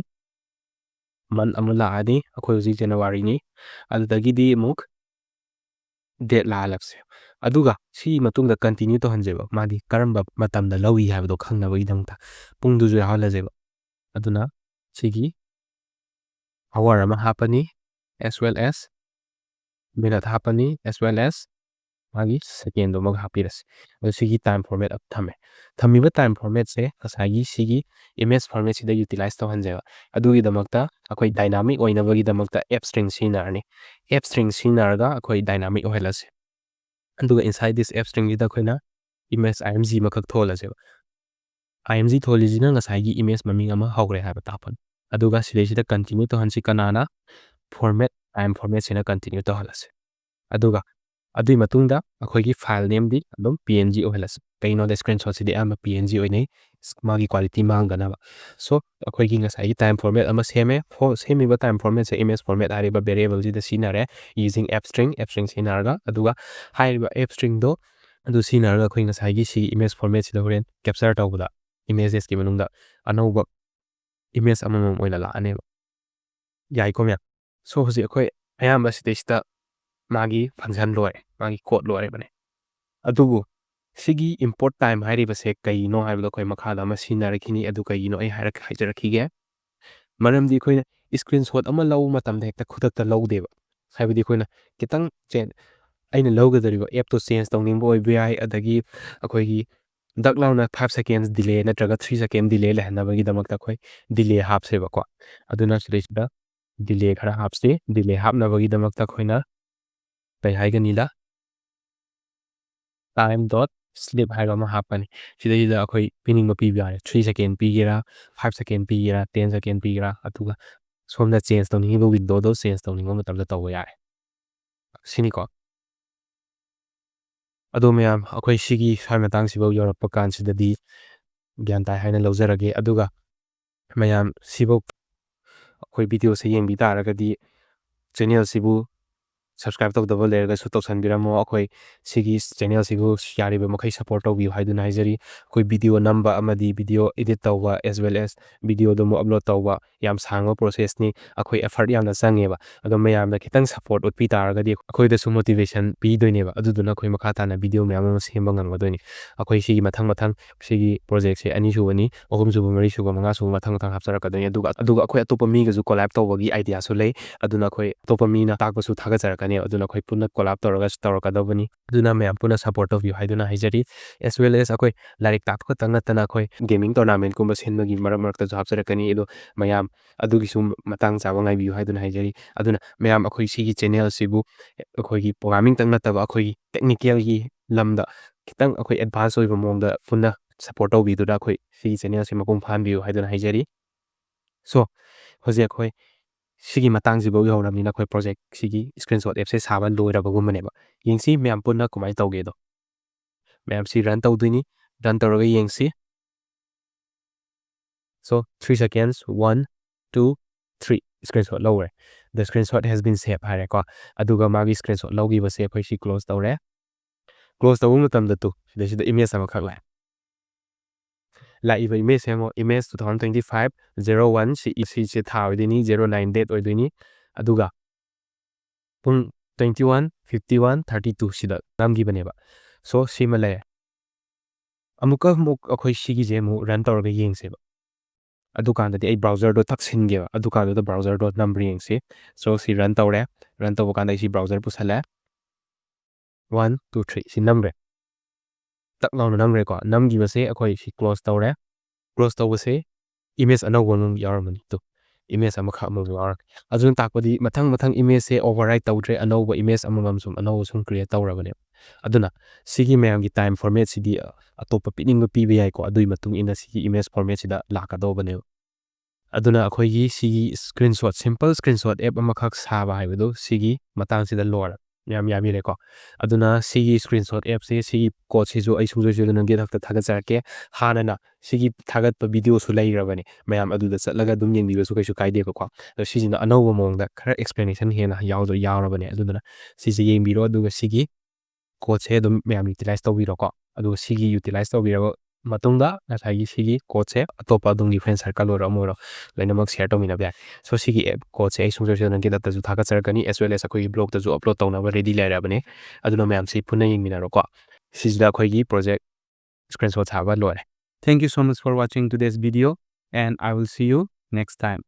ꯃꯟ ꯑꯃ ꯂꯥꯛꯑꯅꯤ ꯑꯩꯈꯣꯏ ꯍꯧꯖꯤꯛ ꯖꯅꯋꯥꯔꯤꯅꯤ ꯑꯗꯨꯗꯒꯤꯗꯤ ꯑꯃꯨꯛ ꯗꯦꯠ ꯂꯥꯛꯍꯜꯂꯛꯁꯦ ꯑꯗꯨꯒ ꯁꯤ ꯃꯇꯨꯡꯗ ꯀꯟꯇꯤꯅ꯭ꯌꯨ ꯇꯧꯍꯟꯁꯦꯕ ꯃꯥꯗꯤ ꯀꯔꯝꯕ ꯃꯇꯝꯗ ꯂꯧꯏ ꯍꯥꯏꯕꯗꯣ ꯈꯪꯅꯕꯒꯤꯗꯃꯛꯇ ꯄꯨꯡꯗꯨꯁꯨ ꯌꯥꯎꯍꯜꯂꯁꯦꯕ ꯑꯗꯨꯅ ꯁꯤꯒꯤ ꯑꯋꯥꯔ ꯑꯃ ꯍꯥꯞꯄꯅꯤ as well as ꯃꯤꯅꯠ ꯍꯥꯞꯄꯅꯤ as well as ꯃꯥꯒꯤ ꯁꯦꯀꯦꯟꯗꯣ ꯑꯃꯒ ꯍꯥꯞꯄꯤꯔꯁꯤ ꯑꯗꯣ ꯁꯤꯒꯤ ꯇꯥꯏꯝ ꯐꯣꯔꯃꯦꯠ ꯊꯝꯃꯦ ꯊꯝꯃꯤꯕ ꯇꯥꯏꯝ ꯐꯣꯔꯃꯦꯠꯁꯦ ꯉꯁꯥꯏꯒꯤ ꯁꯤꯒꯤ ꯏꯃꯦꯖ ꯐꯣꯔꯃꯦꯠꯁꯤꯗ ꯌꯨꯇꯤꯂꯥꯏꯁ ꯇꯧꯍꯟꯖꯦꯕ ꯑꯗꯨꯒꯤꯗꯃꯛꯇ ꯑꯩꯈꯣꯏ ꯗꯥꯏꯅꯥꯃꯤꯛ ꯑꯣꯏꯅꯕꯒꯤꯗꯃꯛꯇ ꯑꯦꯞ ꯁ꯭ꯇ꯭ꯔꯤꯡ ꯁꯤꯖꯤꯟꯅꯔꯅꯤ ꯑꯦꯞ ꯁ꯭ꯇ꯭ꯔꯤꯡ ꯁꯤꯖꯤꯟꯅꯔꯒ ꯑꯩꯈꯣꯏ ꯗꯥꯏꯅꯥꯃꯤꯛ ꯑꯣꯏꯍꯜꯂꯁꯤ ꯑꯗꯨꯒ ꯏꯟꯁꯥꯏꯠ ꯗꯤꯁ ꯑꯦꯞ ꯁ꯭ꯇ꯭ꯔꯤꯡꯁꯤꯗ ꯑꯩꯈꯣꯏꯅ ꯏꯃꯦꯖ img ꯑꯃꯈꯛ ꯊꯣꯜꯂꯁꯦꯕ img ꯊꯣꯜꯂꯤꯁꯤꯅ ꯉꯁꯥꯏꯒꯤ ꯏꯃꯦꯖ ꯃꯃꯤꯡ ꯑꯃ ꯍꯧꯈ꯭ꯔꯦ ꯍꯥꯏꯕ ꯇꯥꯛꯄꯅꯤ ꯑꯗꯨꯒ ꯁꯤꯗꯩꯁꯤꯗ ꯀꯟꯇꯤꯅ꯭ꯌꯨ ꯇꯧꯍꯟꯁꯤ ꯀꯅꯥꯅ ꯇꯥꯏꯝ ꯐꯣꯔꯃꯦꯠꯁꯤꯅ ꯀꯟꯇꯤꯅ꯭ꯌꯨ ꯇꯧꯍꯜꯂꯁꯤ ꯑꯗꯨꯒ ꯑꯗꯨꯒꯤ ꯃꯇꯨꯡꯗ ꯑꯩꯈꯣꯏꯒꯤ ꯐꯥꯏꯜ ꯅꯦꯝꯗꯤ ꯑꯗꯨꯝ png ꯑꯣꯏꯍꯜꯂꯁꯤ ꯀꯩꯅꯣꯗ ꯁ꯭ꯀ꯭ꯔꯤꯟꯁꯣꯠꯁꯤꯗꯤ ꯑꯌꯥꯝꯕ png ꯑꯣꯏꯅꯩ ꯃꯥꯒꯤ ꯀ꯭ꯋꯥꯂꯤꯇꯤ ꯃꯥꯡꯗꯅꯕ ꯁꯣ ꯑꯩꯈꯣꯏꯒꯤ ꯉꯁꯥꯏꯒꯤ ꯇꯥꯏꯝ ꯐꯣꯔꯃꯦꯠ ꯑꯃ ꯁꯦꯝꯃꯦ ꯁꯦꯝꯃꯤꯕ ꯇꯥꯏꯝ ꯐꯣꯔꯃꯦꯠꯁꯦ ꯏꯃꯦꯖ ꯐꯣꯔꯃꯦꯠ ꯍꯥꯏꯔꯤꯕ ꯚꯦꯔꯤꯑꯦꯕꯜꯁꯤꯗ ꯁꯤꯖꯤꯟꯅꯔꯦ ꯌꯨꯖꯤꯡ ꯑꯦꯞ ꯁ꯭ꯇ꯭ꯔꯤꯡ ꯁꯤꯖꯤꯟꯅꯔꯒ ꯑꯗꯨꯒ ꯍꯥꯏꯔꯤꯕ ꯑꯦꯞ ꯁ꯭ꯇ꯭ꯔꯤꯡꯗꯣ ꯑꯗꯨ ꯁꯤꯖꯤꯟꯅꯔꯒ ꯑꯩꯈꯣꯏ ꯉꯁꯥꯏꯒꯤ ꯁꯤꯒꯤ ꯏꯃꯦꯖ ꯐꯣꯔꯃꯦꯠꯁꯤꯗ ꯍꯣꯔꯦꯟ ꯀꯦꯞꯆꯔ ꯇꯧꯕꯗ ꯏꯃꯦꯖꯦꯁꯀꯤ ꯃꯅꯨꯡꯗ ꯑꯅꯧꯕ ꯏꯃꯦꯖ ꯑꯃꯃꯝ ꯑꯣꯏꯅ ꯂꯥꯛꯑꯅꯦꯕ ꯌꯥꯏꯀꯣ ꯃꯌꯥꯝ ꯁꯣ ꯍꯧꯖꯤꯛ ꯑꯩꯈꯣꯏ ꯑꯌꯥꯝꯕ ꯁꯤꯗꯩꯁꯤꯗ ꯃꯥꯒꯤ ꯐꯪꯁꯟ ꯂꯣꯏꯔꯦ ꯃꯥꯒꯤ ꯀꯣꯠ ꯂꯣꯏꯔꯕꯅꯦ ꯑꯗꯨꯕꯨ ꯁꯤꯒꯤ ꯏꯝꯄꯣꯔꯠ ꯇꯥꯏꯝ ꯍꯥꯏꯔꯤꯕꯁꯦ ꯀꯩꯅꯣ ꯍꯥꯏꯕꯗꯣ ꯑꯩꯈꯣꯏ ꯃꯈꯥꯗ ꯑꯃ ꯁꯤꯖꯤꯟꯅꯔꯛꯈꯤꯅꯤ ꯑꯗꯨ ꯀꯩꯒꯤꯅꯣ ꯑꯩ ꯍꯥꯏꯖꯔꯛꯈꯤꯒꯦ ꯃꯔꯝꯗꯤ ꯑꯩꯈꯣꯏꯅ ꯏꯁꯀ꯭ꯔꯤꯟ ꯁꯣꯠ ꯑꯃ ꯂꯧꯕ ꯃꯇꯝꯗ ꯍꯦꯛꯇ ꯈꯨꯗꯛꯇ ꯂꯧꯗꯦꯕ ꯍꯥꯏꯕꯗꯤ ꯑꯩꯈꯣꯏꯅ ꯈꯤꯇꯪ ꯑꯩꯅ ꯂꯧꯒꯗꯧꯔꯤꯕ ꯑꯦꯞꯇꯣ ꯆꯦꯟꯖ ꯇꯧꯅꯤꯡꯕ ꯑꯣꯏꯕ ꯌꯥꯏ ꯑꯗꯒꯤ ꯑꯩꯈꯣꯏꯒꯤ ꯗꯛ ꯂꯥꯎꯅ 5 ꯁꯦꯀꯦꯟꯁ ꯗꯤꯂꯦ ꯅꯠꯇ꯭ꯔꯒ 3 ꯁꯦꯀꯦꯟ ꯗꯤꯂే ꯂꯩꯍꯟꯅꯕꯒꯤꯗꯃꯛꯇ ꯑꯩꯈꯣꯏ ꯗꯤꯂꯦ ꯍꯥꯞꯁꯦꯕꯀꯣ ꯑꯗꯨꯅ ꯁꯤꯗꯩꯁꯤꯗ ꯗꯤꯂꯦ ꯈꯔ ꯍꯥꯞꯁꯤ ꯗꯤꯂꯦ ꯍꯥꯞꯅꯕꯒꯤꯗꯃꯛꯇ ꯑꯩꯈꯣꯏꯅ ꯀꯩ ꯍꯥꯏꯒꯅꯤꯗ time dot sleep ꯍꯥꯏꯕ ꯑꯃ ꯍꯥꯞꯄꯅꯤ ꯁꯤꯗꯩꯁꯤꯗ ꯑꯩꯈꯣꯏ ꯄꯤꯅꯤꯡꯕ ꯄꯤꯕ ꯌꯥꯔꯦ 3 ꯁꯦꯀꯦꯟ ꯄꯤꯒꯦꯔꯥ 5 ꯁꯦꯀꯦꯟ ꯄꯤꯒꯦꯔꯥ 10 ꯁꯦꯀꯦꯟ ꯄꯤꯒꯦꯔꯥ ꯑꯗꯨꯒ ꯁꯣꯝꯗ ꯆꯦꯟꯖ ꯇꯧꯅꯤꯡꯉꯤꯕ ꯋꯤꯟꯗꯣꯗꯣ ꯆꯦꯟꯖ ꯇꯧꯅꯤꯡꯕ ꯃꯇꯝꯗ ꯇꯧꯕ ꯌꯥꯔꯦ ꯁꯤꯅꯤꯀꯣ ꯑꯗꯣ ꯃꯌꯥꯝ ꯑꯩꯈꯣꯏ ꯁꯤꯒꯤ ꯁ꯭ꯋꯥꯏ ꯃꯇꯥꯡꯁꯤꯐꯥꯎ ꯌꯧꯔꯛꯄ ꯀꯥꯟꯁꯤꯗꯗꯤ ꯒ꯭ꯌꯥꯟ ꯇꯥꯏ ꯍꯥꯏꯅ ꯂꯧꯖꯔꯒꯦ ꯑꯗꯨꯒ ꯃꯌꯥꯝ ꯁꯤꯐꯥꯎ ꯑꯩꯈꯣꯏ ꯚꯤꯗꯤꯑꯣꯁꯦ ꯌꯦꯡꯕꯤ ꯇꯥꯔꯒꯗꯤ ꯆꯦꯅꯦꯜꯁꯤꯕꯨ ꯁꯕꯁꯀ꯭ꯔꯥꯏꯕ ꯇꯧꯗꯕ ꯂꯩꯔꯒꯁꯨ ꯇꯧꯁꯟꯕꯤꯔꯝꯃꯣ ꯑꯩꯈꯣꯏ ꯁꯤꯒꯤ ꯆꯦꯅꯦꯜꯁꯤꯕꯨ ꯌꯥꯔꯤꯕ ꯃꯈꯩ ꯁꯞꯄꯣꯔꯠ ꯇꯧꯕꯤꯌꯨ ꯍꯥꯏꯗꯨꯅ ꯍꯥꯏꯖꯔꯤ ꯑꯩꯈꯣꯏ ꯚꯤꯗꯤꯑꯣ ꯅꯝꯕ ꯑꯃꯗꯤ ꯚꯤꯗꯤꯑꯣ ꯏꯗꯤꯠ ꯇꯧꯕ ꯑꯦꯁ ꯋꯦꯜ ꯑꯦꯁ ꯚꯤꯗꯤꯑꯣꯗꯨ ꯑꯃꯨꯛ ꯑꯞꯂꯣꯗ ꯇꯧꯕ ꯌꯥꯝ ꯁꯥꯡꯕ ꯄ꯭ꯔꯣꯁꯦꯁꯅꯤ ꯑꯩꯈꯣꯏ ꯑꯦꯐꯔꯠ ꯌꯥꯝꯅ ꯆꯪꯉꯦꯕ ꯑꯗꯣ ꯃꯌꯥꯝꯅ ꯈꯤꯇꯪ ꯁꯞꯄꯣꯔꯠ ꯎꯠꯄꯤ ꯇꯥꯔꯒꯗꯤ ꯑꯩꯈꯣꯏꯗꯁꯨ ꯃꯣꯇꯤꯚꯦꯁꯟ ꯄꯤꯗꯣꯏꯅꯦꯕ ꯑꯗꯨꯗꯨꯅ ꯑꯩꯈꯣꯏ ꯃꯈꯥ ꯇꯥꯅ ꯚꯤꯗꯤꯑꯣ ꯃꯌꯥꯝ ꯑꯃ ꯁꯦꯝꯕ ꯉꯝꯒꯗꯣꯏꯅꯤ ꯑꯩꯈꯣꯏ ꯁꯤꯒꯤ ꯃꯊꯪ ꯁꯤꯒꯤ ꯄ꯭ꯔꯣꯖꯦꯛꯁꯦ 2 ꯁꯨꯕꯅꯤ 3 ꯁꯨꯕ 4 ꯁꯨꯕ 5 ꯁꯨꯕ ꯃꯊꯪ ꯍꯥꯞꯆꯔꯛꯀꯗꯣꯏꯅꯤ ꯑꯗꯨꯒ ꯑꯩꯈꯣꯏ ꯑꯇꯣꯞꯄ ꯃꯤꯒꯁꯨ ꯀꯣꯂꯥꯏꯞ ꯇꯧꯕꯒꯤ ꯑꯥꯏꯗꯤꯌꯥꯁꯨ ꯂꯩ ꯑꯗꯨꯅ ꯑꯩꯈꯣꯏ ꯑꯇꯣꯞꯄ ꯃꯤꯅ ꯇꯥꯛꯄꯁꯨ ꯊꯥꯒꯠꯆꯔꯛꯀꯅꯤ ꯂꯥꯛꯀꯅꯤ ꯑꯗꯨꯅ ꯑꯩꯈꯣꯏ ꯄꯨꯟꯅ ꯀꯣꯂꯥꯞ ꯇꯧꯔꯒ ꯇꯧꯔꯛꯀꯗꯕꯅꯤ ꯑꯗꯨꯅ ꯃꯌꯥꯝ ꯄꯨꯟꯅ ꯁꯞꯄꯣꯔꯠ ꯇꯧꯕꯤꯌꯨ ꯍꯥꯏꯗꯨꯅ ꯍꯥꯏꯖꯔꯤ as well as ꯑꯩꯈꯣꯏ ꯂꯥꯏꯔꯤꯛ ꯇꯥꯛꯄ ꯈꯛꯇꯪ ꯅꯠꯇꯅ ꯑꯩꯈꯣꯏ ꯒꯦꯃꯤꯡ ꯇꯣꯔꯅꯥꯃꯦꯟꯠꯀꯨꯝꯕ ꯁꯤꯟꯕꯒꯤ ꯃꯔꯛꯇꯁꯨ ꯍꯥꯞꯆꯔꯛꯀꯅꯤ ꯑꯗꯣ ꯃꯌꯥꯝ ꯑꯗꯨꯒꯤꯁꯨ ꯃꯇꯥꯡ ꯆꯥꯕ ꯉꯥꯏꯕꯤꯌꯨ ꯍꯥꯏꯗꯨꯅ ꯍꯥꯏꯖꯔꯤ ꯑꯗꯨꯅ ꯃꯌꯥꯝ ꯑꯩꯈꯣꯏ ꯁꯤꯒꯤ ꯆꯦꯅꯦꯜꯁꯤꯕꯨ ꯑꯩꯈꯣꯏꯒꯤ ꯄ꯭ꯔꯣꯒ꯭ꯔꯥꯃꯤꯡꯇꯪ ꯅꯠꯇꯕ ꯑꯩꯈꯣꯏꯒꯤ ꯇꯦꯛꯅꯤꯀꯦꯜꯒꯤ ꯂꯝꯗ ꯈꯤꯇꯪ ꯑꯩꯈꯣꯏ ꯑꯦꯗꯚꯥꯟꯁ ꯑꯣꯏꯕ ꯃꯑꯣꯡꯗ ꯄꯨꯟꯅ ꯁꯞꯄꯣꯔꯠ ꯇꯧꯕꯤꯗꯨꯅ ꯑꯩꯈꯣꯏ ꯁꯤꯒꯤ ꯆꯦꯅꯦꯜꯁꯤ ꯃꯄꯨꯡ ꯐꯥꯍꯟꯕꯤꯌꯨ ꯍꯥꯏꯗꯨꯅ ꯍꯥꯏꯖꯔꯤ ꯁꯣ ꯍꯧꯖꯤꯛ ꯑꯩꯈꯣꯏ ꯁꯤꯒꯤ ꯃꯇꯥꯡꯁꯤꯐꯥꯎ ꯌꯧꯔꯕꯅꯤꯅ ꯑꯩꯈꯣꯏ ꯄ꯭ꯔꯣꯖꯦꯛꯁꯤꯒꯤ ꯁ꯭ꯀ꯭ꯔꯤꯟꯁꯣꯠ ꯑꯦꯞꯁꯦ ꯁꯥꯕ ꯂꯣꯏꯔꯕꯒꯨꯝꯕꯅꯦꯕ ꯌꯦꯡꯁꯤ ꯃꯌꯥꯝ ꯄꯨꯟꯅ ꯀꯃꯥꯏꯅ ꯇꯧꯒꯦꯗꯣ ꯃꯌꯥꯝ ꯁꯤ ꯔꯟ ꯇꯧꯗꯣꯏꯅꯤ ꯔꯟ ꯇꯧꯔꯒ ꯌꯦꯡꯁꯤ So 3 seconds 1 2 3 screenshot ꯂꯧꯔꯦ the screenshot has been saved ꯍꯥꯏꯔꯦꯀꯣ ꯑꯗꯨꯒ ꯃꯥꯒꯤ screenshot ꯂꯧꯈꯤꯕꯁꯦ ꯑꯩꯈꯣꯏ ꯁꯤ close ꯇꯧꯔꯦ close ꯇꯧꯕ ꯃꯇꯝꯗ ꯁꯤꯗ image ꯑꯃꯈꯛ ꯂꯥꯛꯏꯕ image ꯑꯃ image 2025 01 ꯁꯤꯁꯦ ꯊꯥ ꯑꯣꯏꯗꯣꯏꯅꯤ 09 date ꯑꯣꯏꯗꯣꯏꯅꯤ ꯑꯗꯨꯒ ꯄꯨꯡ 21:51:32 ꯁꯤꯗ ꯅꯝꯈꯤꯕꯅꯦꯕ so ꯁꯤꯃ ꯂꯩꯔꯦ ꯑꯃꯨꯛ ꯑꯩꯈꯣꯏ ꯁꯤꯒꯤꯁꯦ ꯑꯃꯨꯛ ꯔꯟ ꯇꯧꯔꯒ ꯌꯦꯡꯁꯦꯕ ꯑꯗꯨꯀꯥꯟꯗꯗꯤ ꯑꯩ ꯕ꯭ꯔꯥꯎꯖꯔꯗꯣ ꯊꯛꯁꯤꯟꯒꯦꯕ ꯑꯗꯨꯀꯥꯟꯗꯨꯗ ꯕ꯭ꯔꯥꯎꯖꯔꯗꯣ ꯅꯝꯕ꯭ꯔ ꯌꯦꯡꯁꯤ ꯁꯣ ꯁꯤ ꯔꯟ ꯇꯧꯔꯦ ꯔꯟ ꯇꯧꯕ ꯀꯥꯟꯗ ꯑꯩ ꯁꯤ ꯕ꯭ꯔꯥꯎꯖꯔ ꯄꯨꯁꯜꯂꯦ 1 2 3 ꯁꯤ ꯅꯝꯈ꯭ꯔꯦ ꯇꯛ ꯂꯥꯎꯅ ꯅꯝꯈ꯭ꯔꯦꯀꯣ ꯅꯝꯈꯤꯕꯁꯦ ꯑꯩꯈꯣꯏ ꯁꯤ ꯀ꯭ꯂꯣꯖ ꯇꯧꯔꯦ ꯀ꯭ꯂꯣꯖ ꯇꯧꯕꯁꯦ ꯏꯃꯦꯖ ꯑꯅꯧꯕ ꯑꯃ ꯌꯥꯎꯔꯝꯃꯅꯤ ꯏꯃꯦꯖ ꯑꯃꯈꯛ ꯑꯃꯨꯛ ꯌꯥꯎꯔꯛꯀꯦ ꯑꯗꯨꯅ ꯇꯥꯛꯄꯗꯤ ꯃꯊꯪ ꯏꯃꯦꯖꯁꯦ ꯑꯣꯚꯔꯔꯥꯏꯠ ꯇꯧꯗ꯭ꯔꯦ ꯑꯅꯧꯕ ꯏꯃꯦꯖ ꯑꯃꯃꯝ ꯁꯨꯝ ꯑꯅꯧꯕ ꯁꯨꯝ ꯀ꯭ರಿꯌꯦꯠ ꯇꯧꯔꯕꯅꯦꯕ ꯑꯗꯨꯅ ꯁꯤꯒꯤ ꯃꯌꯥꯝꯒꯤ ꯇꯥꯏꯝ ꯐꯣꯔꯃꯦꯠꯁꯤꯗꯤ ꯑꯇꯣꯞꯄ ꯄꯤꯅꯤꯡꯕ ꯄꯤꯕ ꯌꯥꯏꯀꯣ ꯑꯗꯨꯒꯤ ꯃꯇꯨꯡ ꯏꯟꯅ ꯁꯤꯒꯤ ꯏꯃꯦꯖ ꯐꯣꯔꯃꯦꯠꯁꯤꯗ ꯂꯥꯛꯀꯗꯧꯕꯅꯦꯕ ꯑꯗꯨꯅ ꯑꯩꯈꯣꯏꯒꯤ ꯁꯤꯒꯤ ꯁ꯭ꯀ꯭ꯔꯤꯟꯁꯣꯠ ꯁꯤꯝꯄꯜ ꯁ꯭ꯀ꯭ꯔꯤꯟꯁꯣꯠ ꯑꯦꯞ ꯑꯃꯈꯛ ꯁꯥꯕ ꯍꯥꯏꯕꯗꯨ ꯁꯤꯒꯤ ꯃꯇꯥꯡꯁꯤꯗ ꯂꯣꯏꯔꯦ ꯌꯥꯝ ꯌꯥꯕꯤꯔꯦꯀꯣ ꯑꯗꯨꯅ ꯁꯤꯒꯤ ꯁ꯭ꯀ꯭ꯔꯤꯟꯁꯣꯠ ꯑꯦꯞꯁꯦ ꯁꯤꯒꯤ ꯀꯣꯗꯁꯤꯁꯨ ꯑꯩ ꯁꯨꯡꯁꯣꯏ ꯁꯣꯏꯗꯅ ꯒꯤꯠꯍꯕꯇ ꯊꯥꯒꯠꯆꯔꯛꯀꯦ ꯍꯥꯟꯅꯅ ꯁꯤꯒꯤ ꯊꯥꯒꯠꯄ ꯚꯤꯗꯤꯑꯣꯁꯨ ꯂꯩꯔꯕꯅꯦ ꯃꯌꯥꯝ ꯑꯗꯨꯗ ꯆꯠꯂꯒ ꯑꯗꯨꯝ ꯌꯦꯡꯕꯤꯕꯁꯨ ꯀꯩꯁꯨ ꯀꯥꯏꯗꯦꯕꯀꯣ ꯑꯗꯣ ꯁꯤꯁꯤꯅ ꯑꯅꯧꯕ ꯃꯑꯣꯡꯗ ꯈꯔ ꯑꯦꯛꯁꯄ꯭ꯂꯦꯅꯦꯁꯟ ꯍꯦꯟꯅ ꯌꯥꯎꯔꯕꯅꯦ ꯑꯗꯨꯗꯨꯅ ꯁꯤꯁꯦ ꯌꯦꯡꯕꯤꯔꯣ ꯑꯗꯨꯒ ꯁꯤꯒꯤ ꯀꯣꯗꯁꯦ ꯑꯗꯨꯝ ꯃꯌꯥꯝ ꯌꯨꯇꯤꯂꯥꯏꯁ ꯇꯧꯕꯤꯔꯣꯀꯣ ꯑꯗꯨꯒ ꯁꯤꯒꯤ ꯌꯨꯇꯤꯂꯥꯏꯁ ꯇꯧꯕꯤꯔꯕ ꯃꯇꯨꯡꯗ ꯉꯁꯥꯏꯒꯤ ꯁꯤꯒꯤ ꯀꯣꯗꯁꯦ ꯑꯇꯣꯞꯄ ꯑꯗꯣꯝꯒꯤ ꯐ꯭ꯔꯦꯟ ꯁꯔꯀꯜ ꯑꯣꯏꯔꯣ ꯑꯃ ꯑꯣꯏꯔꯣ ꯂꯣꯏꯅꯃꯛ ꯁꯤꯌꯔ ꯇꯧꯃꯤꯟꯅꯕ ꯌꯥꯏ ꯁꯣ ꯁꯤꯒꯤ ꯑꯦꯞ ꯀꯣꯗꯁꯦ ꯑꯩ ꯁꯨꯡꯁꯣꯏ ꯁꯣꯏꯗꯅ ꯒꯤꯠꯍꯕꯇꯁꯨ ꯊꯥꯒꯠꯆꯔꯛꯀꯅꯤ as well as ꯑꯩꯈꯣꯏꯒꯤ ꯕ꯭ꯂꯣꯛꯇꯁꯨ ꯑꯞꯂꯣꯗ ꯇꯧꯅꯕ ꯔꯦꯗꯤ ꯂꯩꯔꯕꯅꯦ ꯑꯗꯨꯅ ꯃꯌꯥꯝꯁꯤ ꯄꯨꯟꯅ ꯌꯦꯡꯃꯤꯟꯅꯔꯣꯀꯣ ꯁꯤꯁꯤꯗ ꯑꯩꯈꯣꯏꯒꯤ ꯄ꯭ꯔꯣꯖꯦꯛ ꯁ꯭ꯀ꯭ꯔꯤꯟꯁꯣꯠ ꯁꯥꯕ ꯂꯣꯏꯔꯦ Thank you so much for watching today's video and I will see you next time.